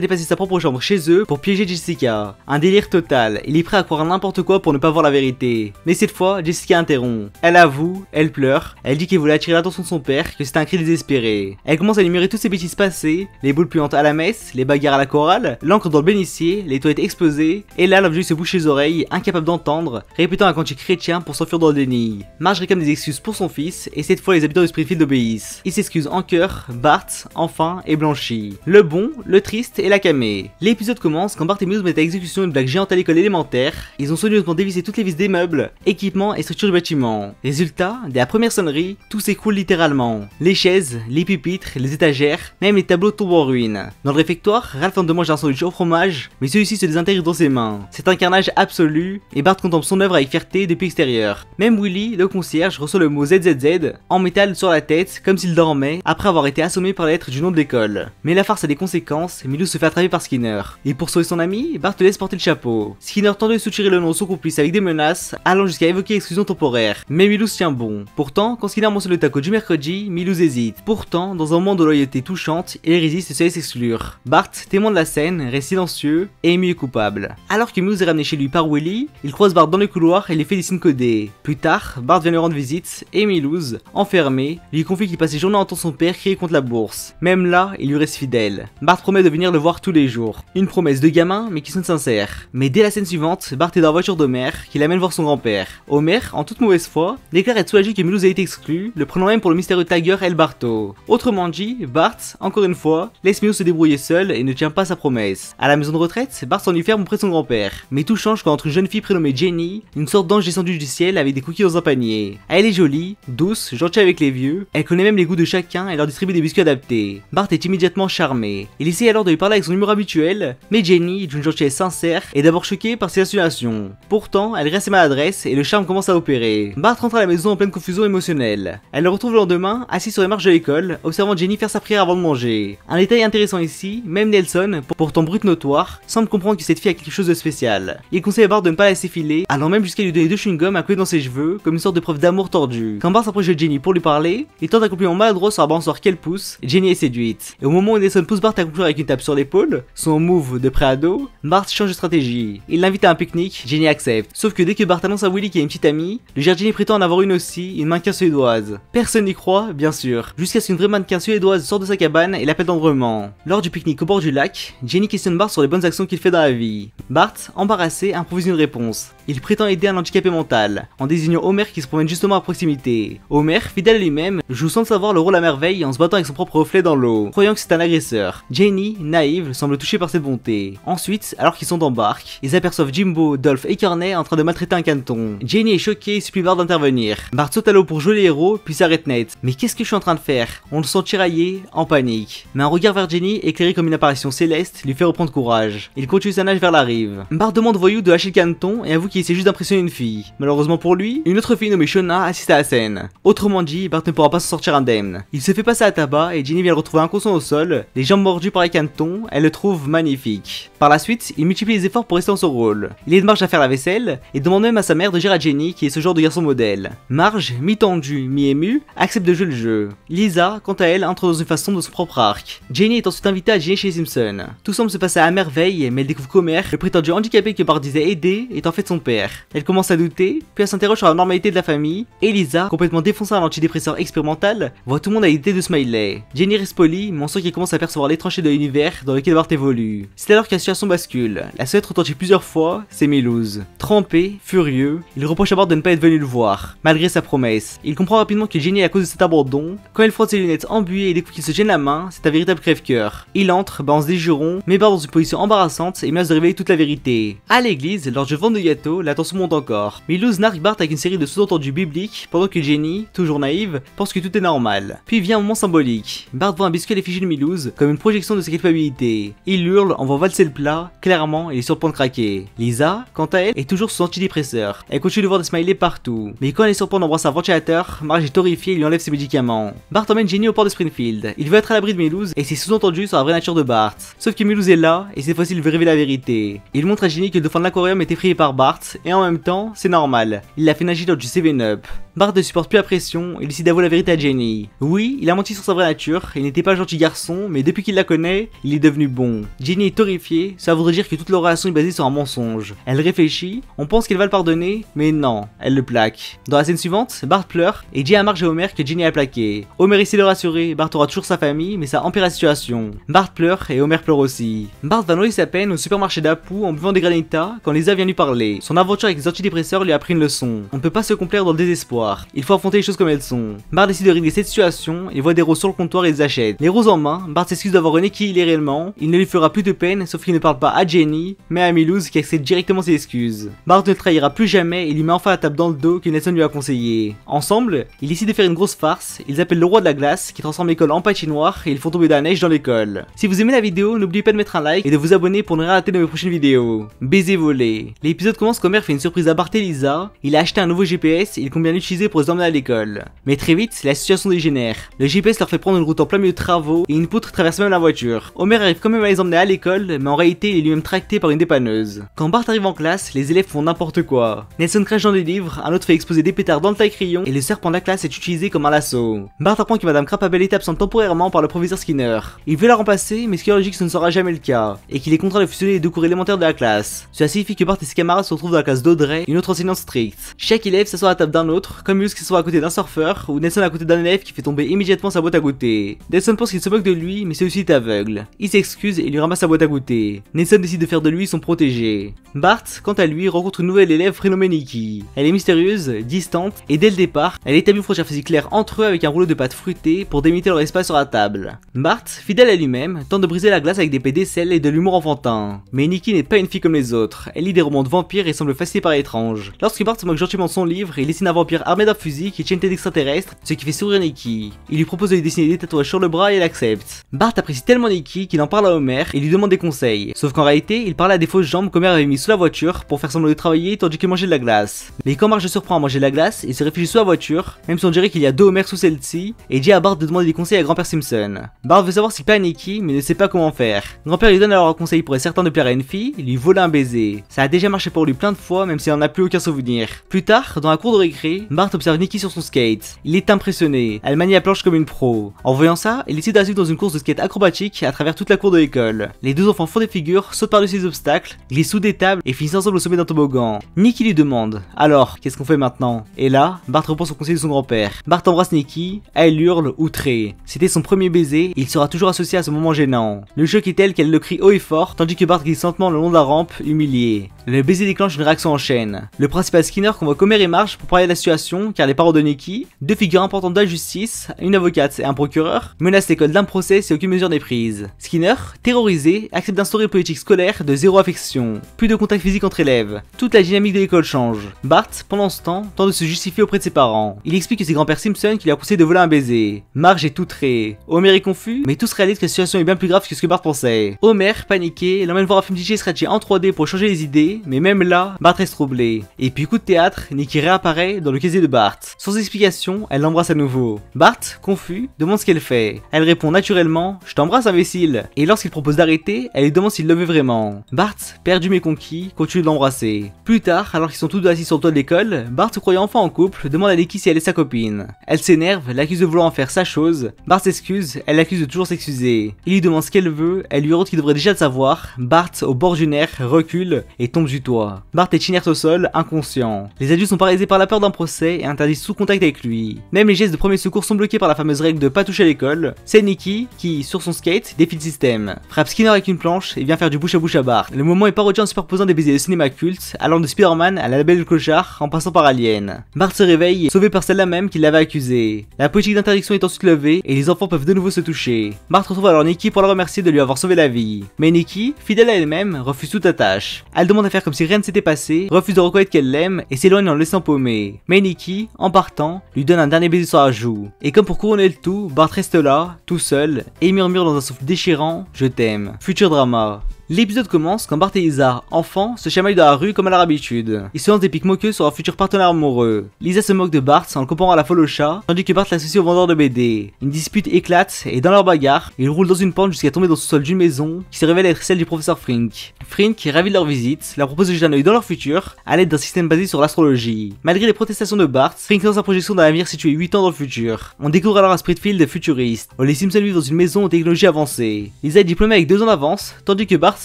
dépassé sa propre chambre chez eux pour piéger Jessica. Un délire total, il est prêt à croire n'importe quoi pour ne pas voir la vérité. Mais cette fois, Jessica interrompt. Elle avoue, elle pleure, elle dit qu'elle voulait attirer l'attention de son père, que c'était un cri désespéré. Elle commence à énumérer toutes ses bêtises passées, les boules puantes à la messe, les bagarres à la chorale, l'encre dans le bénissier, les toilettes explosées, et là Lovejoy se bouche les oreilles, incapable d'entendre, répétant un cantique chrétien pour s'enfuir dans le déni. Marge réclame des excuses pour son fils, et cette fois les habitants de Springfield obéissent. Ils s'excusent en chœur, Bart, enfin, est blanchi. Le bon, le triste et la camée. L'épisode commence quand Bart et Milhouse mettent à exécution une blague géante à l'école élémentaire. Ils ont soigneusement dévissé toutes les vis des meubles, équipements et structures du bâtiment. Résultat, dès la première sonnerie, tout s'écroule littéralement. Les chaises, les pupitres, les étagères, même les tableaux tombent en ruine. Dans le réfectoire, Ralph tente de manger un sandwich au fromage, mais celui-ci se désintègre dans ses mains. C'est un carnage absolu, et Bart contemple son œuvre avec fierté depuis l'extérieur. Même Willy, le concierge, reçoit le mot ZZZ en métal sur la tête, comme s'il dormait, après avoir été assommé par la lettre du nom de l'école. Mais la farce a des conséquences, Milhouse se fait attraper par Skinner. Et pour sauver son ami, Bart laisse porter le chapeau. Skinner tente de soutirer le nom de son complice avec des menaces, allant jusqu'à évoquer l'exclusion temporaire. Mais Milhouse tient bon. Pourtant, quand Skinner mentionne le taco du mercredi, Milhouse hésite. Pourtant, dans un moment de loyauté touchante, il résiste et se laisse exclure. Bart, témoin de la scène, reste silencieux et ému et coupable. Alors que Milhouse est ramené chez lui par Willy, il croise Bart dans le couloir et lui fait des signes codés. Plus tard, Bart vient lui rendre visite et Milhouse, enfermé, lui confie qu'il passe ses journées à entendre son père crier contre la bourse. Même là, il lui reste fidèle. Bart promet de venir le voir tous les jours. Une promesse de gamin, mais qui sonne sincère. Mais dès la scène suivante, Bart est dans la voiture d'Homer, qui l'amène voir son grand-père. Homer, en toute mauvaise foi, déclare être soulagé que Milhouse ait été exclu, le prenant même pour le mystérieux Tiger El Barto. Autrement dit, Bart, encore une fois, laisse Milhouse se débrouiller seul et ne tient pas sa promesse. À la maison de retraite, Bart s'enferme auprès de son grand-père. Mais tout change quand entre une jeune fille prénommée Jenny, une sorte d'ange descendu du ciel avec des cookies dans un panier. Elle est jolie, douce, gentille avec les vieux, elle connaît même les goûts de chacun et leur distribue des biscuits adaptés. Bart est immédiatement charmé. Il essaie alors de lui parler avec son humour habituel, mais Jenny, d'une gentillesse sincère, est d'abord choquée par ses insinuations. Pourtant, elle reste ses maladresses et le charme commence à opérer. Bart rentre à la maison en pleine confusion émotionnelle. Elle le retrouve le lendemain, assis sur les marches de l'école, observant Jenny faire sa prière avant de manger. Un détail intéressant ici, même Nelson, pourtant brute notoire, semble comprendre que cette fille a quelque chose de spécial. Il conseille à Bart de ne pas la laisser filer, allant même jusqu'à lui donner 2 chewing-gums à couler dans ses cheveux, comme une sorte de preuve d'amour tordu. Quand Bart s'approche de Jenny pour lui parler, il tente un compliment maladroit sur la balançoire qu'elle pousse, Jenny est séduite. Et au moment où Nelson pousse Bart à conclure avec une tape sur l'épaule, son move de pré-ado, Bart change de stratégie. Il l'invite à un pique-nique, Jenny accepte. Sauf que dès que Bart annonce à Willy qu'il a une petite amie, le jardinier prétend en avoir une aussi, une mannequin suédoise. Personne n'y croit, bien sûr, jusqu'à ce qu'une vraie mannequin suédoise sorte de sa cabane et l'appelle tendrement. Lors du pique-nique au bord du lac, Jenny questionne Bart sur les bonnes actions qu'il fait dans la vie. Bart, embarrassé, improvise une réponse. Il prétend aider un handicapé mental, en désignant Homer qui se promène justement à proximité. Homer, fidèle à lui-même, joue sans le savoir le rôle à merveille en se battant avec son propre reflet dans l'eau, croyant que c'est un agresseur. Jenny, naïve, semble touchée par cette bonté. Ensuite, alors qu'ils sont dans barque, ils aperçoivent Jimbo, Dolph et Kearney en train de maltraiter un caneton. Jenny est choquée et supplie Bart d'intervenir. Bart saute à l'eau pour jouer les héros, puis s'arrête net. Mais qu'est-ce que je suis en train de faire? On le sent tiraillé, en panique. Mais un regard vers Jenny, éclairé comme une apparition céleste, lui fait reprendre courage. Il continue sa nage vers la rive. Bart demande au voyou de lâcher le caneton et avoue qu'il essaie juste d'impressionner une fille. Malheureusement pour lui, une autre fille nommée Shona assiste à la scène. Autrement dit, Bart ne pourra pas s'en sortir indemne. Il se fait passer à tabac et Jenny vient le retrouver inconscient au sol, les jambes mordues par les canetons, elle le trouve magnifique. Par la suite, il multiplie les efforts pour rester dans son rôle. Il aide Marge à faire la vaisselle et demande même à sa mère de gérer à Jenny qui est ce genre de garçon modèle. Marge, mi-tendue, mi-émue, accepte de jouer le jeu. Lisa, quant à elle, entre dans une phase sombre de son propre arc. Jenny est ensuite invitée à dîner chez les Simpsons. Tout semble se passer à merveille, mais elle découvre qu'Homer, le prétendu handicapé que Bart disait aider, est en fait son père. Elle commence à douter, puis elle s'interroge sur la normalité de la famille, et Lisa, complètement défoncée à l'antidépresseur expérimental, voit tout le monde à l'idée de Smiley. Jenny reste polie, mais on sent qu'elle commence à percevoir l'étrangeté de l'univers dans lequel Bart évolue. C'est alors que la situation bascule. La seule être retentie plusieurs fois, c'est Milhouse. Trempé, furieux, il reproche à Bart de ne pas être venu le voir, malgré sa promesse. Il comprend rapidement que Jenny est à cause de cet abandon. Quand il frotte ses lunettes embuées et découvre qu'il se gêne la main, c'est un véritable crève-cœur. Il entre, balance des jurons, met Bart dans une position embarrassante et menace de révéler toute la vérité. À l'église, lors du vent de gâteau, la tension monte encore. Milhouse nargue Bart avec une série de sous-entendus bibliques, pendant que Jenny, toujours naïve, pense que tout est normal. Puis vient un moment symbolique. Bart voit un biscuit à l'effigie de Milhouse, comme une projection de sa culpabilité. Il hurle en voit valser le plat, clairement il est sur le point de craquer. Lisa, quant à elle, est toujours sous antidépresseur. Elle continue de voir des smileys partout. Mais quand elle est sur le point d'embrasser un ventilateur, Marge est horrifiée et lui enlève ses médicaments. Bart emmène Jenny au port de Springfield. Il veut être à l'abri de Milhouse et c'est sous-entendu sur la vraie nature de Bart. Sauf que Milhouse est là et cette fois-ci il veut révéler la vérité. Il montre à Jenny que le dauphin de l'aquarium est effrayé par Bart et en même temps, c'est normal, il l'a fait nager dans du 7-up. Bart ne supporte plus la pression et décide d'avouer la vérité à Jenny. Oui, il a menti sur sa vraie nature, il n'était pas un gentil garçon, mais depuis qu'il la connaît, il est devenu bon. Jenny est horrifiée, ça voudrait dire que toute leur relation est basée sur un mensonge. Elle réfléchit, on pense qu'elle va le pardonner, mais non, elle le plaque. Dans la scène suivante, Bart pleure et dit à Marge et Homer que Jenny a plaqué. Homer essaie de le rassurer, Bart aura toujours sa famille, mais ça empire la situation. Bart pleure et Homer pleure aussi. Bart va noyer sa peine au supermarché d'Apu en buvant des granitas quand Lisa vient lui parler. Son aventure avec les antidépresseurs lui a appris une leçon. On ne peut pas se complaire dans le désespoir. Il faut affronter les choses comme elles sont. Bart décide de régler cette situation, il voit des roses sur le comptoir et les achète. Les roses en main, Bart s'excuse d'avoir rené qui il est réellement. Il ne lui fera plus de peine, sauf qu'il ne parle pas à Jenny, mais à Milouz qui accepte directement ses excuses. Bart ne le trahira plus jamais et lui met enfin la tape dans le dos que Nelson lui a conseillé. Ensemble, ils décident de faire une grosse farce, ils appellent le roi de la glace qui transforme l'école en patinoire et ils font tomber de la neige dans l'école. Si vous aimez la vidéo, n'oubliez pas de mettre un like et de vous abonner pour ne rien rater de mes prochaines vidéos. Baiser volé. L'épisode commence quand Homer fait une surprise à Bart et Lisa, il a acheté un nouveau GPS et il compte bien l'utiliser pour les emmener à l'école. Mais très vite, la situation dégénère. Le GPS leur fait prendre une route en plein milieu de travaux et une poutre traverse même la voiture. Homer arrive quand même à les emmener à l'école, mais en réalité il est lui-même tracté par une dépanneuse. Quand Bart arrive en classe, les élèves font n'importe quoi. Nelson crache dans des livres, un autre fait exploser des pétards dans le taille-crayon et le serpent de la classe est utilisé comme un lasso. Bart apprend que Madame Crabapple est absente temporairement par le proviseur Skinner. Il veut la remplacer, mais ce qui est logique ce ne sera jamais le cas, et qu'il est contraint de fusionner les deux cours élémentaires de la classe. Cela signifie que Bart et ses camarades se retrouvent dans la classe d'Audrey, une autre enseignante stricte. Chaque élève s'assoit à la table d'un autre, comme Hughes qui s'assoit à côté d'un surfeur, ou Nelson à côté d'un élève qui fait tomber immédiatement sa boîte à goûter. Nelson pense qu'il se moque de lui, mais celui-ci est aveugle. Il s'excuse et lui ramasse sa boîte à goûter. Nelson décide de faire de lui son protégé. Bart, quant à lui, rencontre une nouvelle élève prénommée Nikki. Elle est mystérieuse, distante, et dès le départ, elle établit une frontière physique claire entre eux avec un rouleau de pâte fruitée pour délimiter leur espace sur la table. Bart, fidèle à lui-même, tente de briser la glace avec des pets d'aisselle et de l'humour enfantin. Mais Nikki n'est pas une fille comme les autres. Elle lit des romans de vampires et semble fascinée par l'étrange. Lorsque Bart se moque gentiment de son livre, il dessine un vampire armé d'un fusil qui tient une tête extraterrestre, ce qui fait sourire Nikki. Il lui propose de lui dessiner des tatouages sur le bras et elle accepte. Bart apprécie tellement Nikki qu'il en parle à Homer et lui demande des conseils. Sauf qu'en réalité, il parle à des fausses jambes qu'Homer avait mis sous la voiture pour faire semblant de travailler tandis qu'il mangeait de la glace. Mais quand Marge le surprend à manger de la glace, il se réfugie sous la voiture, même si on dirait qu'il y a deux Homer sous celle-ci, et dit à Bart de demander des conseils à Grand-Père Simpson. Bart veut savoir s'il plaît à Nikki, mais ne sait pas comment faire. Grand-Père lui donne alors un conseil pour être certain de plaire à une fille, lui voler un baiser. Ça a déjà marché pour lui plein de fois, même s'il en a plus aucun souvenir. Plus tard, dans la cour de récré, Bart observe Nikki sur son skate. Il est impressionné, elle manie la planche comme une pro. En voyant ça, il décide d'aller dans une course de skate acrobatique à travers toute la cour de l'école. Les deux enfants font des figures, sautent par-dessus les obstacles, glissent sous des tables et finissent ensemble au sommet d'un toboggan. Nikki lui demande « Alors, qu'est-ce qu'on fait maintenant ?» Et là, Bart reprend son conseil de son grand-père. Bart embrasse Nikki, elle hurle, outrée. C'était son premier baiser et il sera toujours associé à ce moment gênant. Le choc est tel qu'elle le crie haut et fort tandis que Bart glisse lentement le long de la rampe, humilié. Le baiser déclenche une réaction en chaîne. Le principal Skinner convoque Homer et Marge pour parler de la situation car les parents de Nikki, deux figures importantes de la justice, une avocate et un procureur, menacent l'école d'un procès si aucune mesure n'est prise. Skinner, terrorisé, accepte d'instaurer une politique scolaire de zéro affection. Plus de contact physique entre élèves. Toute la dynamique de l'école change. Bart, pendant ce temps, tente de se justifier auprès de ses parents. Il explique que c'est grand-père Simpson qui lui a poussé de voler un baiser. Marge est outrée. Homer est confus, mais tous réalisent que la situation est bien plus grave que ce que Bart pensait. Homer, paniqué, l'emmène voir un film DJ scratché en 3D pour changer les idées, mais même là, Bart reste troublé. Et puis coup de théâtre, Nikki réapparaît dans le casier de Bart. Sans explication, elle l'embrasse à nouveau. Bart, confus, demande ce qu'elle fait. Elle répond naturellement « Je t'embrasse imbécile !» Et lorsqu'il propose d'arrêter, elle lui demande s'il le veut vraiment. Bart, perdu mais conquis, continue de l'embrasser. Plus tard, alors qu'ils sont tous deux assis sur le toit de l'école, Bart, croyant enfin en couple, demande à Nikki si elle est sa copine. Elle s'énerve, l'accuse de vouloir en faire sa chose. Bart s'excuse, elle l'accuse de toujours s'excuser. Il lui demande ce qu'elle veut, elle lui hurle qu'il devrait déjà le savoir. Bart, au bord du nerf, recule et tombe du toit. Bart est inerte au sol, inconscient. Les adultes sont paralysés par la peur d'un procès et interdisent tout contact avec lui. Même les gestes de premier secours sont bloqués par la fameuse règle de pas toucher à l'école. C'est Nikki qui, sur son skate, défie le système, frappe Skinner avec une planche et vient faire du bouche à Bart. Le moment est parodié en superposant des baisers de cinéma culte, allant de Spider-Man à la Belle et le Clochard, en passant par Alien. Bart se réveille, sauvé par celle-là même qui l'avait accusé. La politique d'interdiction est ensuite levée et les enfants peuvent de nouveau se toucher. Bart retrouve alors Nikki pour la remercier de lui avoir sauvé la vie. Mais Nikki, fidèle à elle-même, refuse toute attache. Elle demande à faire comme si rien ne s'était passé, refuse de reconnaître qu'elle l'aime et s'éloigne en le laissant paumer. Mais Nikki, en partant, lui donne un dernier baiser sur la joue. Et comme pour couronner le tout, Bart reste là, tout seul, et murmure dans un souffle déchirant « Je t'aime ». Futur drama. L'épisode commence quand Bart et Lisa, enfants, se chamaillent dans la rue comme à leur habitude. Ils se lancent des pics moqueux sur leur futur partenaire amoureux. Lisa se moque de Bart en le comparant à la folle au chat, tandis que Bart l'associe au vendeur de BD. Une dispute éclate et dans leur bagarre, ils roulent dans une pente jusqu'à tomber dans le sous-sol d'une maison qui se révèle être celle du professeur Frink. Frink, ravi de leur visite, leur propose de jeter un œil dans leur futur à l'aide d'un système basé sur l'astrologie. Malgré les protestations de Bart, Frink lance sa projection d'un avenir situé 8 ans dans le futur. On découvre alors un Springfield futuriste, où les Simpsons vivent dans une maison aux technologies avancées. Lisa est diplômée avec 2 ans d'avance, tandis que Bart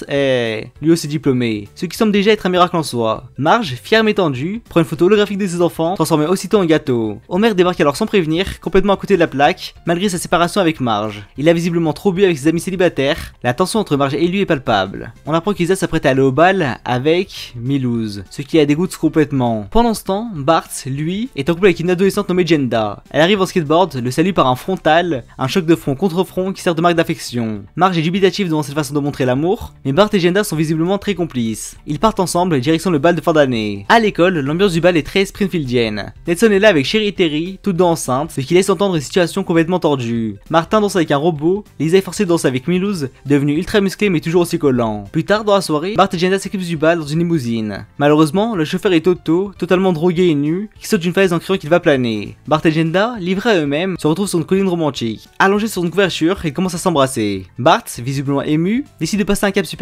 est lui aussi diplômé, ce qui semble déjà être un miracle en soi. Marge, fière mais tendue, prend une photo holographique de ses enfants, transformée aussitôt en gâteau. Homer débarque alors sans prévenir, complètement à côté de la plaque, malgré sa séparation avec Marge. Il a visiblement trop bu avec ses amis célibataires, la tension entre Marge et lui est palpable. On apprend qu'Lisa s'apprête à aller au bal avec Milouz, ce qui la dégoûte complètement. Pendant ce temps, Bart, lui, est en couple avec une adolescente nommée Jenda. Elle arrive en skateboard, le salue par un frontal, un choc de front contre front qui sert de marque d'affection. Marge est dubitative devant cette façon de montrer l'amour, mais Bart et Jenda sont visiblement très complices. Ils partent ensemble direction le bal de fin d'année. À l'école, l'ambiance du bal est très Springfieldienne. Nelson est là avec Sherry et Terry, toutes deux enceintes, ce qui laisse entendre une situation complètement tordue. Martin danse avec un robot, Lisa est forcée de danser avec Milouz, devenu ultra musclé mais toujours aussi collant. Plus tard dans la soirée, Bart et Jenda s'équipent du bal dans une limousine. Malheureusement, le chauffeur est Toto, totalement drogué et nu, qui saute d'une falaise en criant qu'il va planer. Bart et Jenda, livrés à eux-mêmes, se retrouvent sur une colline romantique. Allongés sur une couverture, ils commencent à s'embrasser. Bart, visiblement ému, décide de passer un cap supérieur.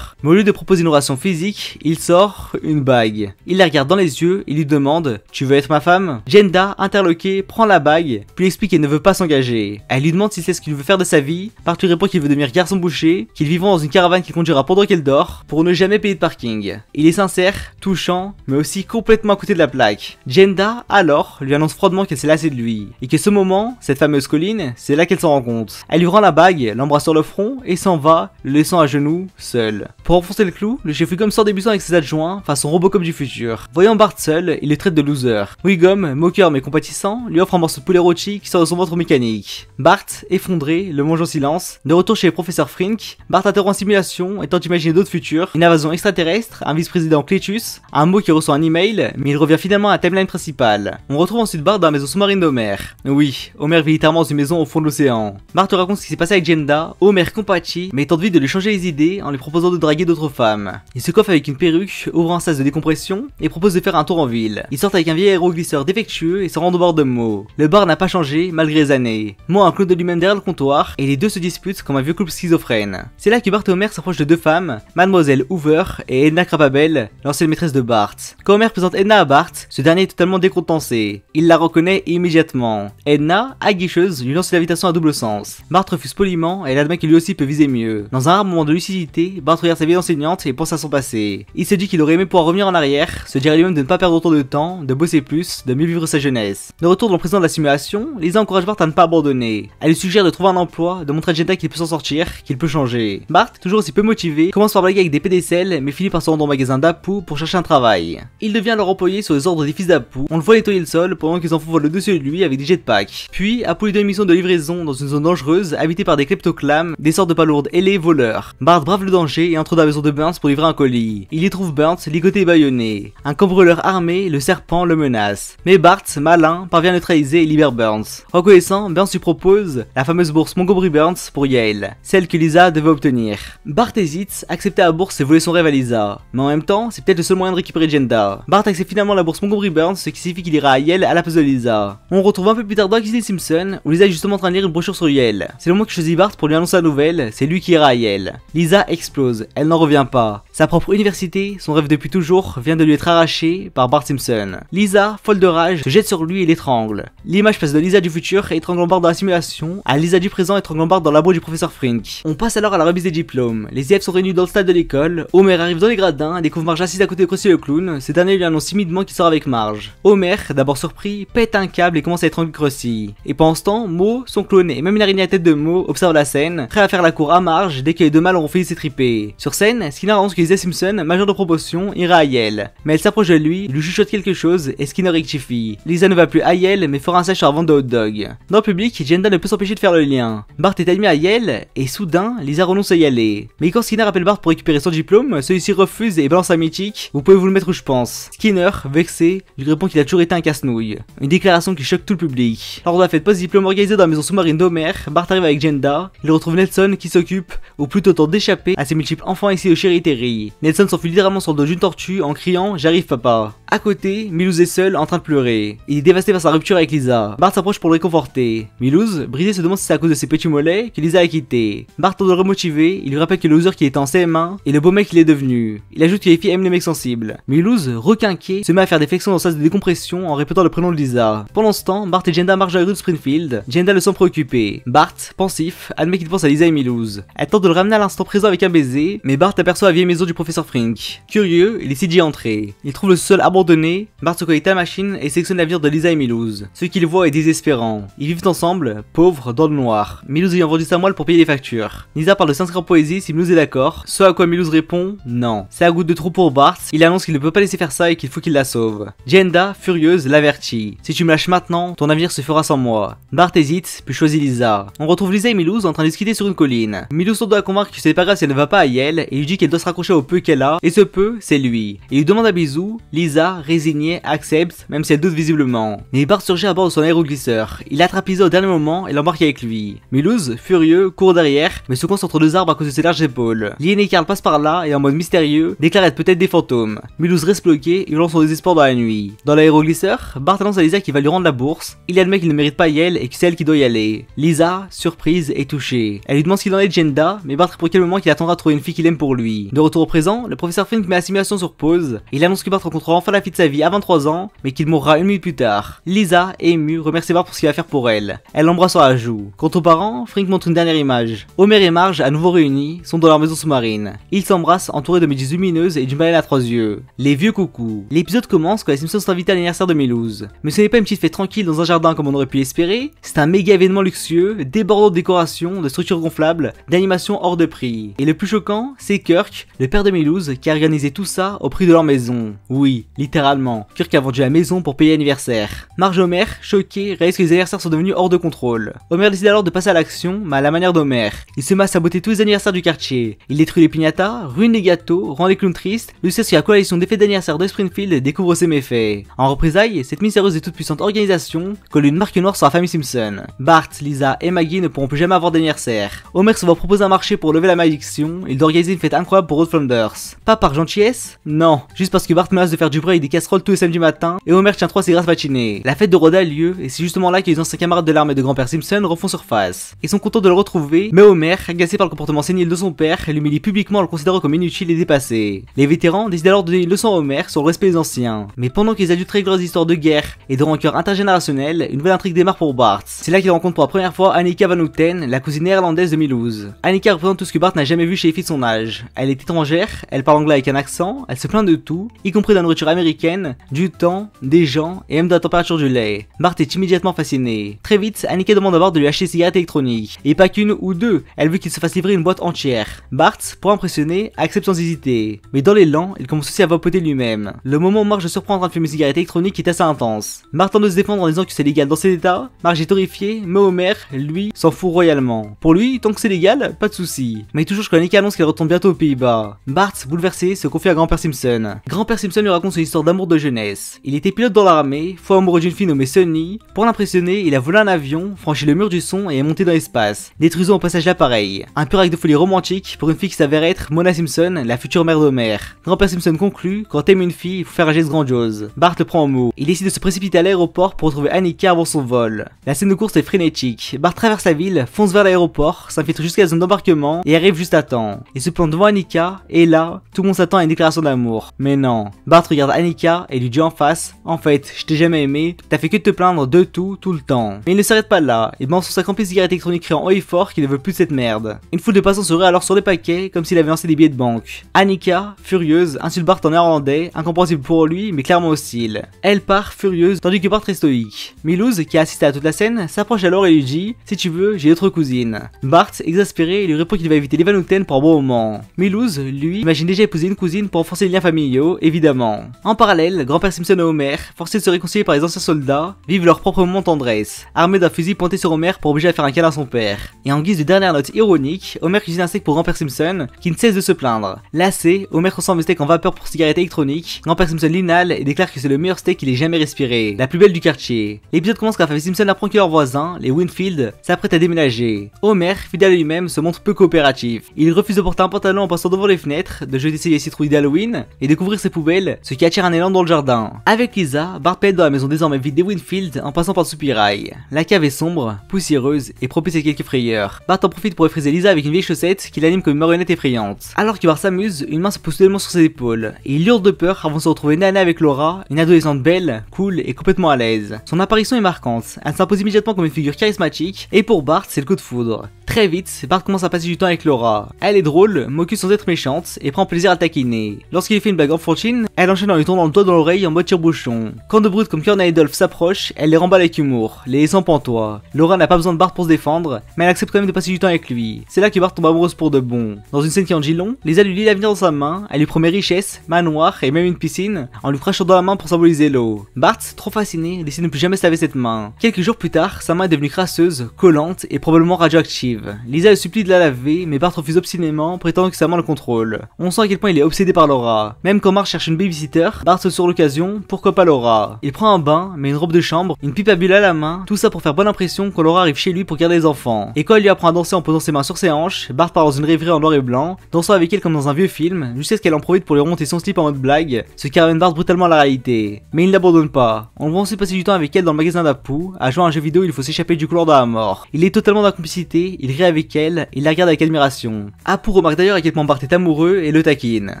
Mais au lieu de proposer une relation physique, il sort une bague. Il la regarde dans les yeux et lui demande « Tu veux être ma femme ?» Jenda, interloquée, prend la bague, puis explique qu'elle ne veut pas s'engager. Elle lui demande s'il sait ce qu'il veut faire de sa vie. Bart lui répond qu'il veut devenir garçon boucher, qu'ils vivront dans une caravane qu'il conduira pendant qu'elle dort, pour ne jamais payer de parking. Il est sincère, touchant, mais aussi complètement à côté de la plaque. Jenda, alors, lui annonce froidement qu'elle s'est lassée de lui, et que ce moment, cette fameuse colline, c'est là qu'elle s'en rend compte. Elle lui rend la bague, l'embrasse sur le front, et s'en va, le laissant à genoux, seul. Pour enfoncer le clou, le chef Wiggum sort des buissons avec ses adjoints, face au Robocop du futur. Voyant Bart seul, il le traite de loser. Wiggum, moqueur mais compatissant, lui offre un morceau de poulet rôti qui sort de son ventre mécanique. Bart, effondré, le mange en silence. De retour chez le professeur Frink, Bart interrompt en simulation et tente d'imaginer d'autres futurs, une invasion extraterrestre, un vice-président Cletus, un mot qui reçoit un email, mais il revient finalement à la timeline principale. On retrouve ensuite Bart dans la maison sous-marine d'Homer. Oui, Homer vit littéralement dans une maison au fond de l'océan. Bart raconte ce qui s'est passé avec Jenda, Homer compatit, mais tente vite de lui changer les idées en lui proposant de draguer d'autres femmes. Il se coiffe avec une perruque, ouvre un sas de décompression et propose de faire un tour en ville. Ils sortent avec un vieil aéroglisseur défectueux et se rendent au bord de Mo. Le bar n'a pas changé malgré les années. Mo a un clone de lui-même derrière le comptoir et les deux se disputent comme un vieux couple schizophrène. C'est là que Bart et Homer s'approchent de deux femmes, Mademoiselle Hoover et Edna Krabappel, l'ancienne maîtresse de Bart. Quand Homer présente Edna à Bart, ce dernier est totalement décontenancé. Il la reconnaît immédiatement. Edna, aguicheuse, lui lance une invitation à double sens. Bart refuse poliment et elle admet que lui aussi peut viser mieux. Dans un rare moment de lucidité, Bart regarde sa vieille enseignante et pense à son passé. Il se dit qu'il aurait aimé pouvoir revenir en arrière, se dire à lui-même de ne pas perdre autant de temps, de bosser plus, de mieux vivre sa jeunesse. De retour dans le présent de la simulation, Lisa encourage Bart à ne pas abandonner. Elle lui suggère de trouver un emploi, de montrer à Jenda qu'il peut s'en sortir, qu'il peut changer. Bart, toujours aussi peu motivé, commence par blaguer avec des pédicelles, mais finit par se rendre au magasin d'Apu pour chercher un travail. Il devient leur employé sur les ordres des fils d'Apu. On le voit nettoyer le sol pendant qu'ils enfants volent le dessus de lui avec des jetpacks. Puis, Apu lui donne une mission de livraison dans une zone dangereuse, habitée par des kleptoclams, des sortes de palourdes ailés voleurs. Bart brave le danger et entre dans la maison de Burns pour livrer un colis. Il y trouve Burns, ligoté et bâillonné. Un cambrioleur armé, le serpent, le menace. Mais Bart, malin, parvient à neutraliser et libère Burns. Reconnaissant, Burns lui propose la fameuse bourse Montgomery Burns pour Yale, celle que Lisa devait obtenir. Bart hésite, accepter la bourse et voler son rêve à Lisa. Mais en même temps, c'est peut-être le seul moyen de récupérer Jenda. Bart accepte finalement la bourse Montgomery Burns, ce qui signifie qu'il ira à Yale à la place de Lisa. On retrouve un peu plus tard dans Disney Simpson, où Lisa est justement en train de lire une brochure sur Yale. C'est le moment que choisit Bart pour lui annoncer la nouvelle, c'est lui qui ira à Yale. Lisa explose, elle n'en revient pas. Sa propre université, son rêve depuis toujours, vient de lui être arraché par Bart Simpson. Lisa, folle de rage, se jette sur lui et l'étrangle. L'image passe de Lisa du futur étranglant Bart dans la simulation à Lisa du présent étranglant Bart dans le labo du professeur Frink. On passe alors à la remise des diplômes. Les élèves sont réunis dans le stade de l'école. Homer arrive dans les gradins et découvre Marge assise à côté de Krusty le clown. Ce dernier lui annonce timidement qu'il sort avec Marge. Homer, d'abord surpris, pète un câble et commence à étrangler Krusty. Et pendant ce temps, Mo, son clone et même une araignée à tête de Mo observent la scène, prêt à faire la cour à Marge dès que les deux mâles auront fini s'étriper. Sur scène, Skinner annonce que Lisa Simpson, majeure de promotion, ira à Yale. Mais elle s'approche de lui chuchote quelque chose et Skinner rectifie. Lisa ne va plus à Yale mais fera un stage sur la vente de hot dog. Dans le public, Jenda ne peut s'empêcher de faire le lien. Bart est admis à Yale et soudain, Lisa renonce à y aller. Mais quand Skinner appelle Bart pour récupérer son diplôme, celui-ci refuse et balance un mythique. Vous pouvez vous le mettre où je pense. Skinner, vexé, lui répond qu'il a toujours été un casse-nouille. Une déclaration qui choque tout le public. Lors de la fête post-diplôme organisée dans la maison sous-marine d'Homer, Bart arrive avec Jenda. Il retrouve Nelson qui s'occupe, ou plutôt tente d'échapper à ses multiples enfants ici au Chéri Terry. Nelson s'enfuit littéralement sur le dos d'une tortue en criant « J'arrive papa ». À côté, Milouz est seul en train de pleurer. Il est dévasté par sa rupture avec Lisa. Bart s'approche pour le réconforter. Milouz, brisé, se demande si c'est à cause de ses petits mollets que Lisa a quitté. Bart tente de le remotiver, il lui rappelle que le loser qui était en CM1 et le beau mec qu'il est devenu. Il ajoute que les filles aiment les mecs sensibles. Milouz, requinqué, se met à faire des flexions dans sa sas de décompression en répétant le prénom de Lisa. Pendant ce temps, Bart et Jenda marchent dans les rues de Springfield. Jenda le sent préoccupé. Bart, pensif, admet qu'il pense à Lisa et Milouz. Elle tente de le ramener à l'instant présent avec un baiser, mais Bart aperçoit la vieille maison du professeur Frink. Curieux, il décide d'y entrer. Il trouve le sol abandonné. Bart se connecte à la machine et sélectionne l'avenir de Lisa et Milouz. Ce qu'il voit est désespérant. Ils vivent ensemble, pauvres, dans le noir. Milouz ayant vendu sa moelle pour payer les factures. Lisa parle de s'inscrire en poésie si Milouz est d'accord, ce à quoi Milouz répond non. C'est à goutte de trop pour Bart, il annonce qu'il ne peut pas laisser faire ça et qu'il faut qu'il la sauve. Jenda, furieuse, l'avertit. Si tu me lâches maintenant, ton avenir se fera sans moi. Bart hésite, puis choisit Lisa. On retrouve Lisa et Milouz en train de discuter sur une colline. Milouz tente de la convaincre que c'est pas grave si elle ne va pas à Yale et lui dit qu'elle doit se raccrocher au peu qu'elle a, et ce peu, c'est lui. Il lui demande un bisou, Lisa, résignée, accepte, même si elle doute visiblement. Mais Bart surgit à bord de son aéroglisseur. Il attrape Lisa au dernier moment et l'embarque avec lui. Milouz, furieux, court derrière, mais se coince entre deux arbres à cause de ses larges épaules. Lien et Carl passent par là et en mode mystérieux, déclarent être peut-être des fantômes. Milouz reste bloqué et lance son désespoir dans la nuit. Dans l'aéroglisseur, Bart annonce à Lisa qu'il va lui rendre la bourse. Il admet qu'il ne mérite pas Yale et que c'est elle qui doit y aller. Lisa, surprise, est touchée. Elle lui demande ce qu'il en est de Jenda, mais Bart répond calmement qu'il attendra de trouver une fille qu'il aime pour lui. De retour au présent, le professeur Frink met la simulation sur pause. Il annonce que Bart rencontrera enfin la fille de sa vie à 23 ans, mais qu'il mourra une minute plus tard. Lisa, émue, remercie Bart pour ce qu'il va faire pour elle. Elle l'embrasse sur la joue. Quant aux parents, Frink montre une dernière image. Homer et Marge, à nouveau réunis, sont dans leur maison sous-marine. Ils s'embrassent entourés de méduses lumineuses et d'une baleine à 3 yeux. Les vieux coucous. L'épisode commence quand les Simpsons sont invités à l'anniversaire de Milouz. Mais ce n'est pas une petite fête tranquille dans un jardin comme on aurait pu l'espérer, c'est un méga événement luxueux, débordant de décorations, de structures gonflables, d'animations hors de prix. Et le plus choquant, c'est Kirk, le père de Milouz, qui a organisé tout ça au prix de leur maison. Oui, littéralement. Kirk a vendu la maison pour payer l'anniversaire. Marge et Homer, choqués, réalisent que les anniversaires sont devenus hors de contrôle. Homer décide alors de passer à l'action, mais à la manière d'Homer. Il se met à saboter tous les anniversaires du quartier. Il détruit les piñatas, ruine les gâteaux, rend les clowns tristes, jusqu'à ce que la coalition des fêtes d'anniversaire de Springfield découvre ses méfaits. En représailles, cette mystérieuse et toute puissante organisation colle une marque noire sur la famille Simpson. Bart, Lisa et Maggie ne pourront plus jamais avoir d'anniversaire. Homer se voit proposer un marché pour lever la malédiction, il doit organiser une fête incroyable pour Rose Flanders. Pas par gentillesse? Non, juste parce que Bart menace de faire du bruit avec des casseroles tous les samedis matin et Homer tient 3 cigarettes matinées. La fête de Rhoda a lieu et c'est justement là que les anciens camarades de l'armée de grand-père Simpson refont surface. Ils sont contents de le retrouver, mais Homer, agacé par le comportement sénile de son père, l'humilie publiquement en le considérant comme inutile et dépassé. Les vétérans décident alors de donner une leçon à Homer sur le respect des anciens. Mais pendant que les adultes règlent leurs histoires de guerre et de rancœur intergénérationnelle, une nouvelle intrigue démarre pour Bart. C'est là qu'il rencontre pour la première fois Annika Van Houten, la cousine néerlandaise de Milouz. Annika représente tout ce que Bart n'a jamais vu chez les filles de son âge. Elle est étrangère, elle parle anglais avec un accent, elle se plaint de tout, y compris de la nourriture américaine, du temps, des gens et même de la température du lait. Bart est immédiatement fasciné. Très vite, Annika demande à Bart de lui acheter des cigarettes électroniques. Et pas qu'une ou deux, elle veut qu'il se fasse livrer une boîte entière. Bart, pour impressionner, accepte sans hésiter. Mais dans l'élan, il commence aussi à vapoter lui-même. Le moment où Marge se surprend en train de fumer une cigarette électronique est assez intense. Bart tente de se défendre en disant que c'est légal dans cet état. Marge est horrifiée, mais Homer, lui, s'en fout royalement. Pour lui, tant que c'est légal, pas de soucis. Mais toujours quand Annika annonce qu'elle retourne bientôt aux Pays-Bas. Bart, bouleversé, se confie à grand-père Simpson. Grand-père Simpson lui raconte son histoire d'amour de jeunesse. Il était pilote dans l'armée, fou amoureux d'une fille nommée Sunny. Pour l'impressionner, il a volé un avion, franchi le mur du son et est monté dans l'espace, détruisant au passage l'appareil. Un pur acte de folie romantique pour une fille qui s'avère être Mona Simpson, la future mère d'Homer. Grand-père Simpson conclut, quand t'aimes une fille, il faut faire un geste grandiose. Bart le prend en mot. Il décide de se précipiter à l'aéroport pour retrouver Annika avant son vol. La scène de course est frénétique. Bart traverse la ville, fonce vers l'aéroport, s'infiltre jusqu'à la zone d'embarquement et arrive juste à temps. Il se plante devant Annika et là, tout le monde s'attend à une déclaration d'amour. Mais non. Bart regarde Annika et lui dit en face, en fait, je t'ai jamais aimé, t'as fait que de te plaindre de tout le temps. Mais il ne s'arrête pas là. Il balance son sac rempli de cigarettes électroniques criant haut et fort qu'il ne veut plus de cette merde. Une foule de passants se ruait alors sur les paquets comme s'il avait lancé des billets de banque. Annika, furieuse, insulte Bart en néerlandais, incompréhensible pour lui mais clairement hostile. Elle part furieuse tandis que Bart reste stoïque. Milouz, qui a assisté à toute la scène, s'approche alors et lui dit « Si tu veux, j'ai d'autres cousines ». Bart, exaspéré, lui répond qu'il va éviter les Van Houten pour un bon moment. Milouz, lui, imagine déjà épouser une cousine pour renforcer les liens familiaux, évidemment. En parallèle, grand-père Simpson et Homer, forcés de se réconcilier par les anciens soldats, vivent leur propre moment de tendresse, armés d'un fusil pointé sur Homer pour obliger à faire un câlin à son père. Et en guise de dernière note ironique, Homer cuisine un steak pour grand-père Simpson, qui ne cesse de se plaindre. Lassé, Homer transforme le steak en vapeur pour cigarette électronique, grand-père Simpson l'inhale et déclare que c'est le meilleur steak qu'il ait jamais respiré, la plus belle du quartier. L'épisode commence quand la famille Simpson apprend que leurs voisins, les Winfield, s'apprêtent à déménager. Homer, fidèle à lui-même, se montre peu coopératif. Il refuse de porter un pantalon en passant devant les fenêtres, de jeter ses citrouilles d'Halloween et de couvrir ses poubelles, ce qui attire un élan dans le jardin. Avec Lisa, Bart pénètre dans la maison désormais vide des Winfield en passant par le soupirail. La cave est sombre, poussiéreuse et propice à quelques frayeurs. Bart en profite pour effrayer Lisa avec une vieille chaussette qui l'anime comme une marionnette effrayante. Alors que Bart s'amuse, une main se pose soudainement sur ses épaules et il hurle de peur avant de se retrouver nez à nez avec Laura, une adolescente belle, cool et complètement à l'aise. Son apparition est marquante, elle s'impose immédiatement comme une figure charismatique et pour Bart c'est le coup de foudre. Très vite, Bart commence à passer du temps avec Laura. Elle est drôle, moqueuse sans être méchante et prend plaisir à le taquiner. Lorsqu'il lui fait une blague enfantine, elle enchaîne en lui tournant le doigt dans l'oreille en mode tire-bouchon. Quand de brutes comme Kern et Adolf s'approchent, elle les remballe avec humour, les laissant pantois. Laura n'a pas besoin de Bart pour se défendre, mais elle accepte quand même de passer du temps avec lui. C'est là que Bart tombe amoureuse pour de bon. Dans une scène qui en dit long, Lisa lui lit l'avenir dans sa main, elle lui promet richesse, manoir et même une piscine, en lui crachant dans la main pour symboliser l'eau. Bart, trop fasciné, décide de ne plus jamais se laver cette main. Quelques jours plus tard, sa main est devenue crasseuse, collante et probablement radioactive. Lisa le supplie de la laver, mais Bart refuse obstinément, prétendant que sa main le contrôle. On sent à quel point il est obsédé par Laura. Même quand Marge cherche une babysitter, Bart saute sur l'occasion, pourquoi pas Laura. Il prend un bain, met une robe de chambre, une pipe à bulles à la main, tout ça pour faire bonne impression quand Laura arrive chez lui pour garder les enfants. Et quand elle lui apprend à danser en posant ses mains sur ses hanches, Bart part dans une rêverie en noir et blanc, dansant avec elle comme dans un vieux film, jusqu'à ce qu'elle en profite pour lui remonter son slip en mode blague, ce qui ramène Bart brutalement à la réalité. Mais il ne l'abandonne pas. On le voit ensuite passer du temps avec elle dans le magasin d'Apu, à jouer à un jeu vidéo où il faut s'échapper du couloir de la mort. Il est totalement dans la complicité, il rit avec elle, il la regarde avec admiration. Apu remarque d'ailleurs à quel point Bart est amoureux et le taquine.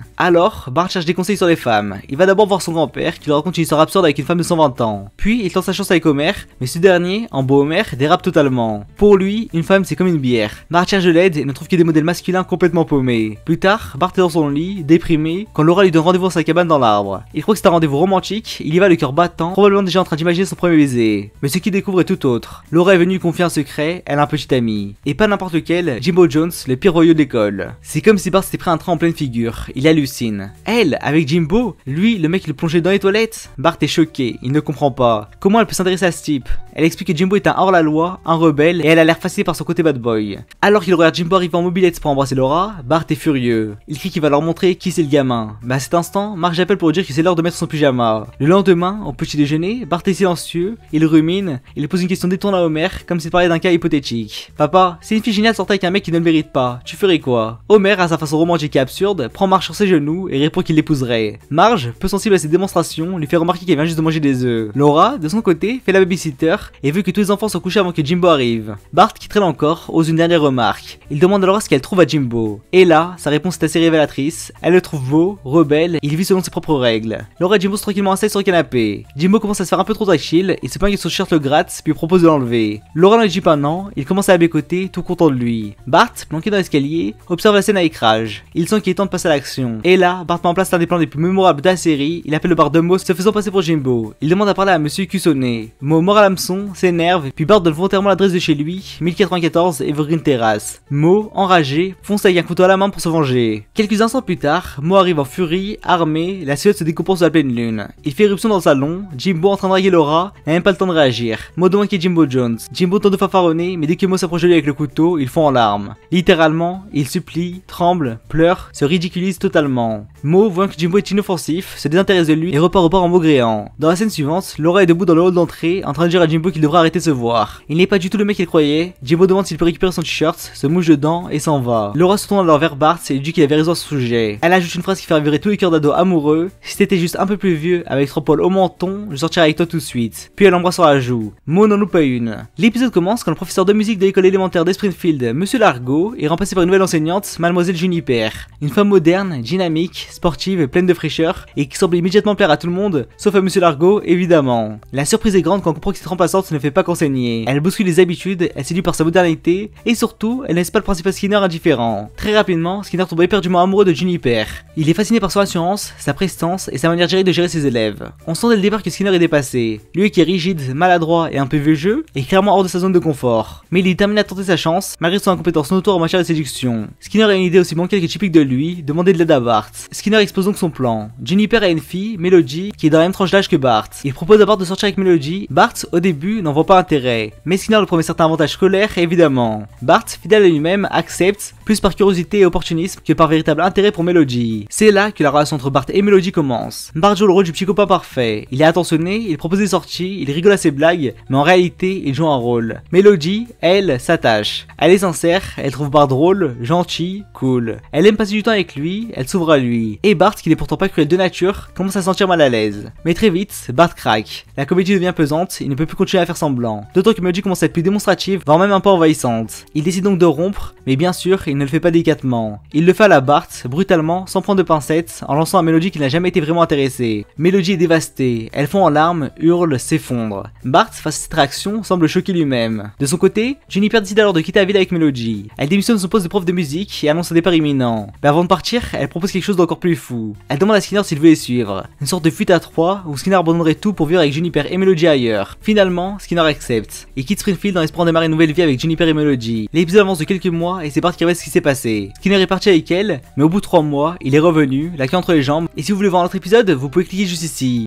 Alors, Bart cherche des conseils sur les femmes. Il va d'abord voir son grand-père qui lui raconte une histoire absurde avec une femme de 120 ans. Puis il tente sa chance avec Homer, mais ce dernier, en beau Homer, dérape totalement. Pour lui, une femme c'est comme une bière. Bart cherche de l'aide et ne trouve que des modèles masculins complètement paumés. Plus tard, Bart est dans son lit, déprimé, quand Laura lui donne rendez-vous dans sa cabane dans l'arbre. Il croit que c'est un rendez-vous romantique, il y va le cœur battant, probablement déjà en train d'imaginer son premier baiser. Mais ce qu'il découvre est tout autre. Laura est venue lui confier un secret, elle a un petit ami. Et pas n'importe lequel, Jimbo Jones, le pire royaux de l'école. C'est comme si Bart s'était pris un train en pleine figure, il hallucine. Elle, avec Jimbo, lui, le mec qui le plongeait dans les toilettes. Bart est choqué, il ne comprend pas. Comment elle peut s'intéresser à ce type? Elle explique que Jimbo est un hors-la-loi, un rebelle, et elle a l'air fascinée par son côté bad boy. Alors qu'il regarde Jimbo arriver en mobilette pour embrasser Laura, Bart est furieux. Il crie qu'il va leur montrer qui c'est le gamin. Mais à cet instant, Marge appelle pour lui dire que c'est l'heure de mettre son pyjama. Le lendemain, au petit déjeuner, Bart est silencieux, il rumine, il pose une question détournée à Homer, comme s'il parlait d'un cas hypothétique. Papa, si une fille géniale sortait avec un mec qui ne le mérite pas, tu ferais quoi? Homer, à sa façon romantique et absurde, prend Marge sur ses genoux et répond qu'il l'épouserait. Marge, peu sensible à ses démonstrations, lui fait remarquer qu'elle vient juste de manger des œufs. Laura, de son côté, fait la babysitter et veut que tous les enfants soient couchés avant que Jimbo arrive. Bart, qui traîne encore, ose une dernière remarque. Il demande à Laura ce qu'elle trouve à Jimbo. Et là, sa réponse est assez révélatrice. Elle le trouve beau, rebelle, il vit selon ses propres règles. Laura et Jimbo sont tranquillement installés sur le canapé. Jimbo commence à se faire un peu trop tranquille, il se plaint que son shirt le gratte, puis propose de l'enlever. Laura ne lui dit pas non, il commence à la bécoter, tout content de lui. Bart, planqué dans l'escalier, observe la scène avec rage. Il sent qu'il est temps de passer à l'action. Et là, Bart met en place l'un des plans les plus mémorables de la série, il appelle le bar de Mo se faisant passer pour Jimbo. Il demande à parler à Monsieur Cussonnet. Mo mord à l'hameçon, s'énerve, puis Bart donne volontairement l'adresse de chez lui, 1094 Evergreen Terrace. Mo, enragé, fonce avec un couteau à la main pour se venger. Quelques instants plus tard, Mo arrive en furie, armé, la silhouette se décompose sous la pleine lune. Il fait éruption dans le salon, Jimbo en train de draguer Laura, n'a même pas le temps de réagir. Mo demande qui est Jimbo Jones. Jimbo tente de fanfaronner, mais dès que Mo s'approche de lui avec le couteau, ils font en larmes. Littéralement, il supplie, tremble, pleure, se ridiculise totalement. Mo, voyant que Jimbo est inoffensif, se désintéresse de lui et repart au bar en maugréant. Dans la scène suivante, Laura est debout dans le hall d'entrée, en train de dire à Jimbo qu'il devrait arrêter de se voir. Il n'est pas du tout le mec qu'elle croyait. Jimbo demande s'il peut récupérer son t-shirt, se mouche dedans et s'en va. Laura se tourne alors vers Bart et lui dit qu'il avait raison à ce sujet. Elle ajoute une phrase qui fait virer tous les cœurs d'ados amoureux. Si t'étais juste un peu plus vieux, avec 3 poils au menton, je sortirais avec toi tout de suite. Puis elle embrasse sur la joue. Mo n'en loupe pas une. L'épisode commence quand le professeur de musique de l'école élémentaire de Springfield, Monsieur Largo, est remplacé par une nouvelle enseignante, Mademoiselle Juniper. Une femme moderne, dynamique, sportive, pleine de fraîcheur et qui semble immédiatement plaire à tout le monde, sauf à Monsieur Largo, évidemment. La surprise est grande quand on comprend que cette remplaçante ne fait pas qu'enseigner. Elle bouscule les habitudes, elle séduit par sa modernité et surtout, elle laisse pas le principal Skinner indifférent. Très rapidement, Skinner tombe éperdument amoureux de Juniper. Il est fasciné par son assurance, sa prestance et sa manière directe de gérer ses élèves. On sent dès le départ que Skinner est dépassé. Lui qui est rigide, maladroit et un peu vieux jeu, est clairement hors de sa zone de confort. Mais il est déterminé à tenter sa chance, malgré son incompétence notoire en matière de séduction. Skinner a une idée aussi bancale que typique de lui, demander de l'aide à Bart. Skinner expose donc son plan. Juniper a une fille, Melody, qui est dans la même tranche d'âge que Bart. Il propose à Bart de sortir avec Melody. Bart, au début, n'en voit pas intérêt, mais Skinner lui promet certains avantages scolaires, évidemment. Bart, fidèle à lui-même, accepte, plus par curiosité et opportunisme que par véritable intérêt pour Melody. C'est là que la relation entre Bart et Melody commence. Bart joue le rôle du petit copain parfait. Il est attentionné, il propose des sorties, il rigole à ses blagues, mais en réalité, il joue un rôle. Melody, elle, s'attache. Elle est sincère, elle trouve Bart drôle, gentil, cool. Elle aime passer du temps avec lui, elle s'ouvre à lui. Et Bart, qui n'est pourtant pas cruel de nature, commence à se sentir mal à l'aise. Mais très vite, Bart craque. La comédie devient pesante, il ne peut plus continuer à faire semblant. D'autant que Melody commence à être plus démonstrative, voire même un peu envahissante. Il décide donc de rompre, mais bien sûr, il ne le fait pas délicatement. Il le fait à la Bart, brutalement, sans prendre de pincettes, en lançant à Melody qui n'a jamais été vraiment intéressée. Melody est dévastée, elle fond en larmes, hurle, s'effondre. Bart, face à cette réaction, semble choqué lui-même. De son côté, Juniper décide alors de quitter la ville avec Melody. Elle démissionne de son poste de prof de musique et annonce un départ imminent. Mais avant de partir, elle propose quelque chose d'encore plus fou. Elle demande à Skinner s'il veut les suivre. Une sorte de fuite à trois où Skinner abandonnerait tout pour vivre avec Juniper et Melody ailleurs. Finalement, Skinner accepte. Il quitte Springfield dans l'espoir de démarrer une nouvelle vie avec Juniper et Melody. L'épisode avance de quelques mois et c'est Bart qui révèle ce qui s'est passé. Skinner est parti avec elle, mais au bout de 3 mois, il est revenu, la queue entre les jambes. Et si vous voulez voir un autre épisode, vous pouvez cliquer juste ici.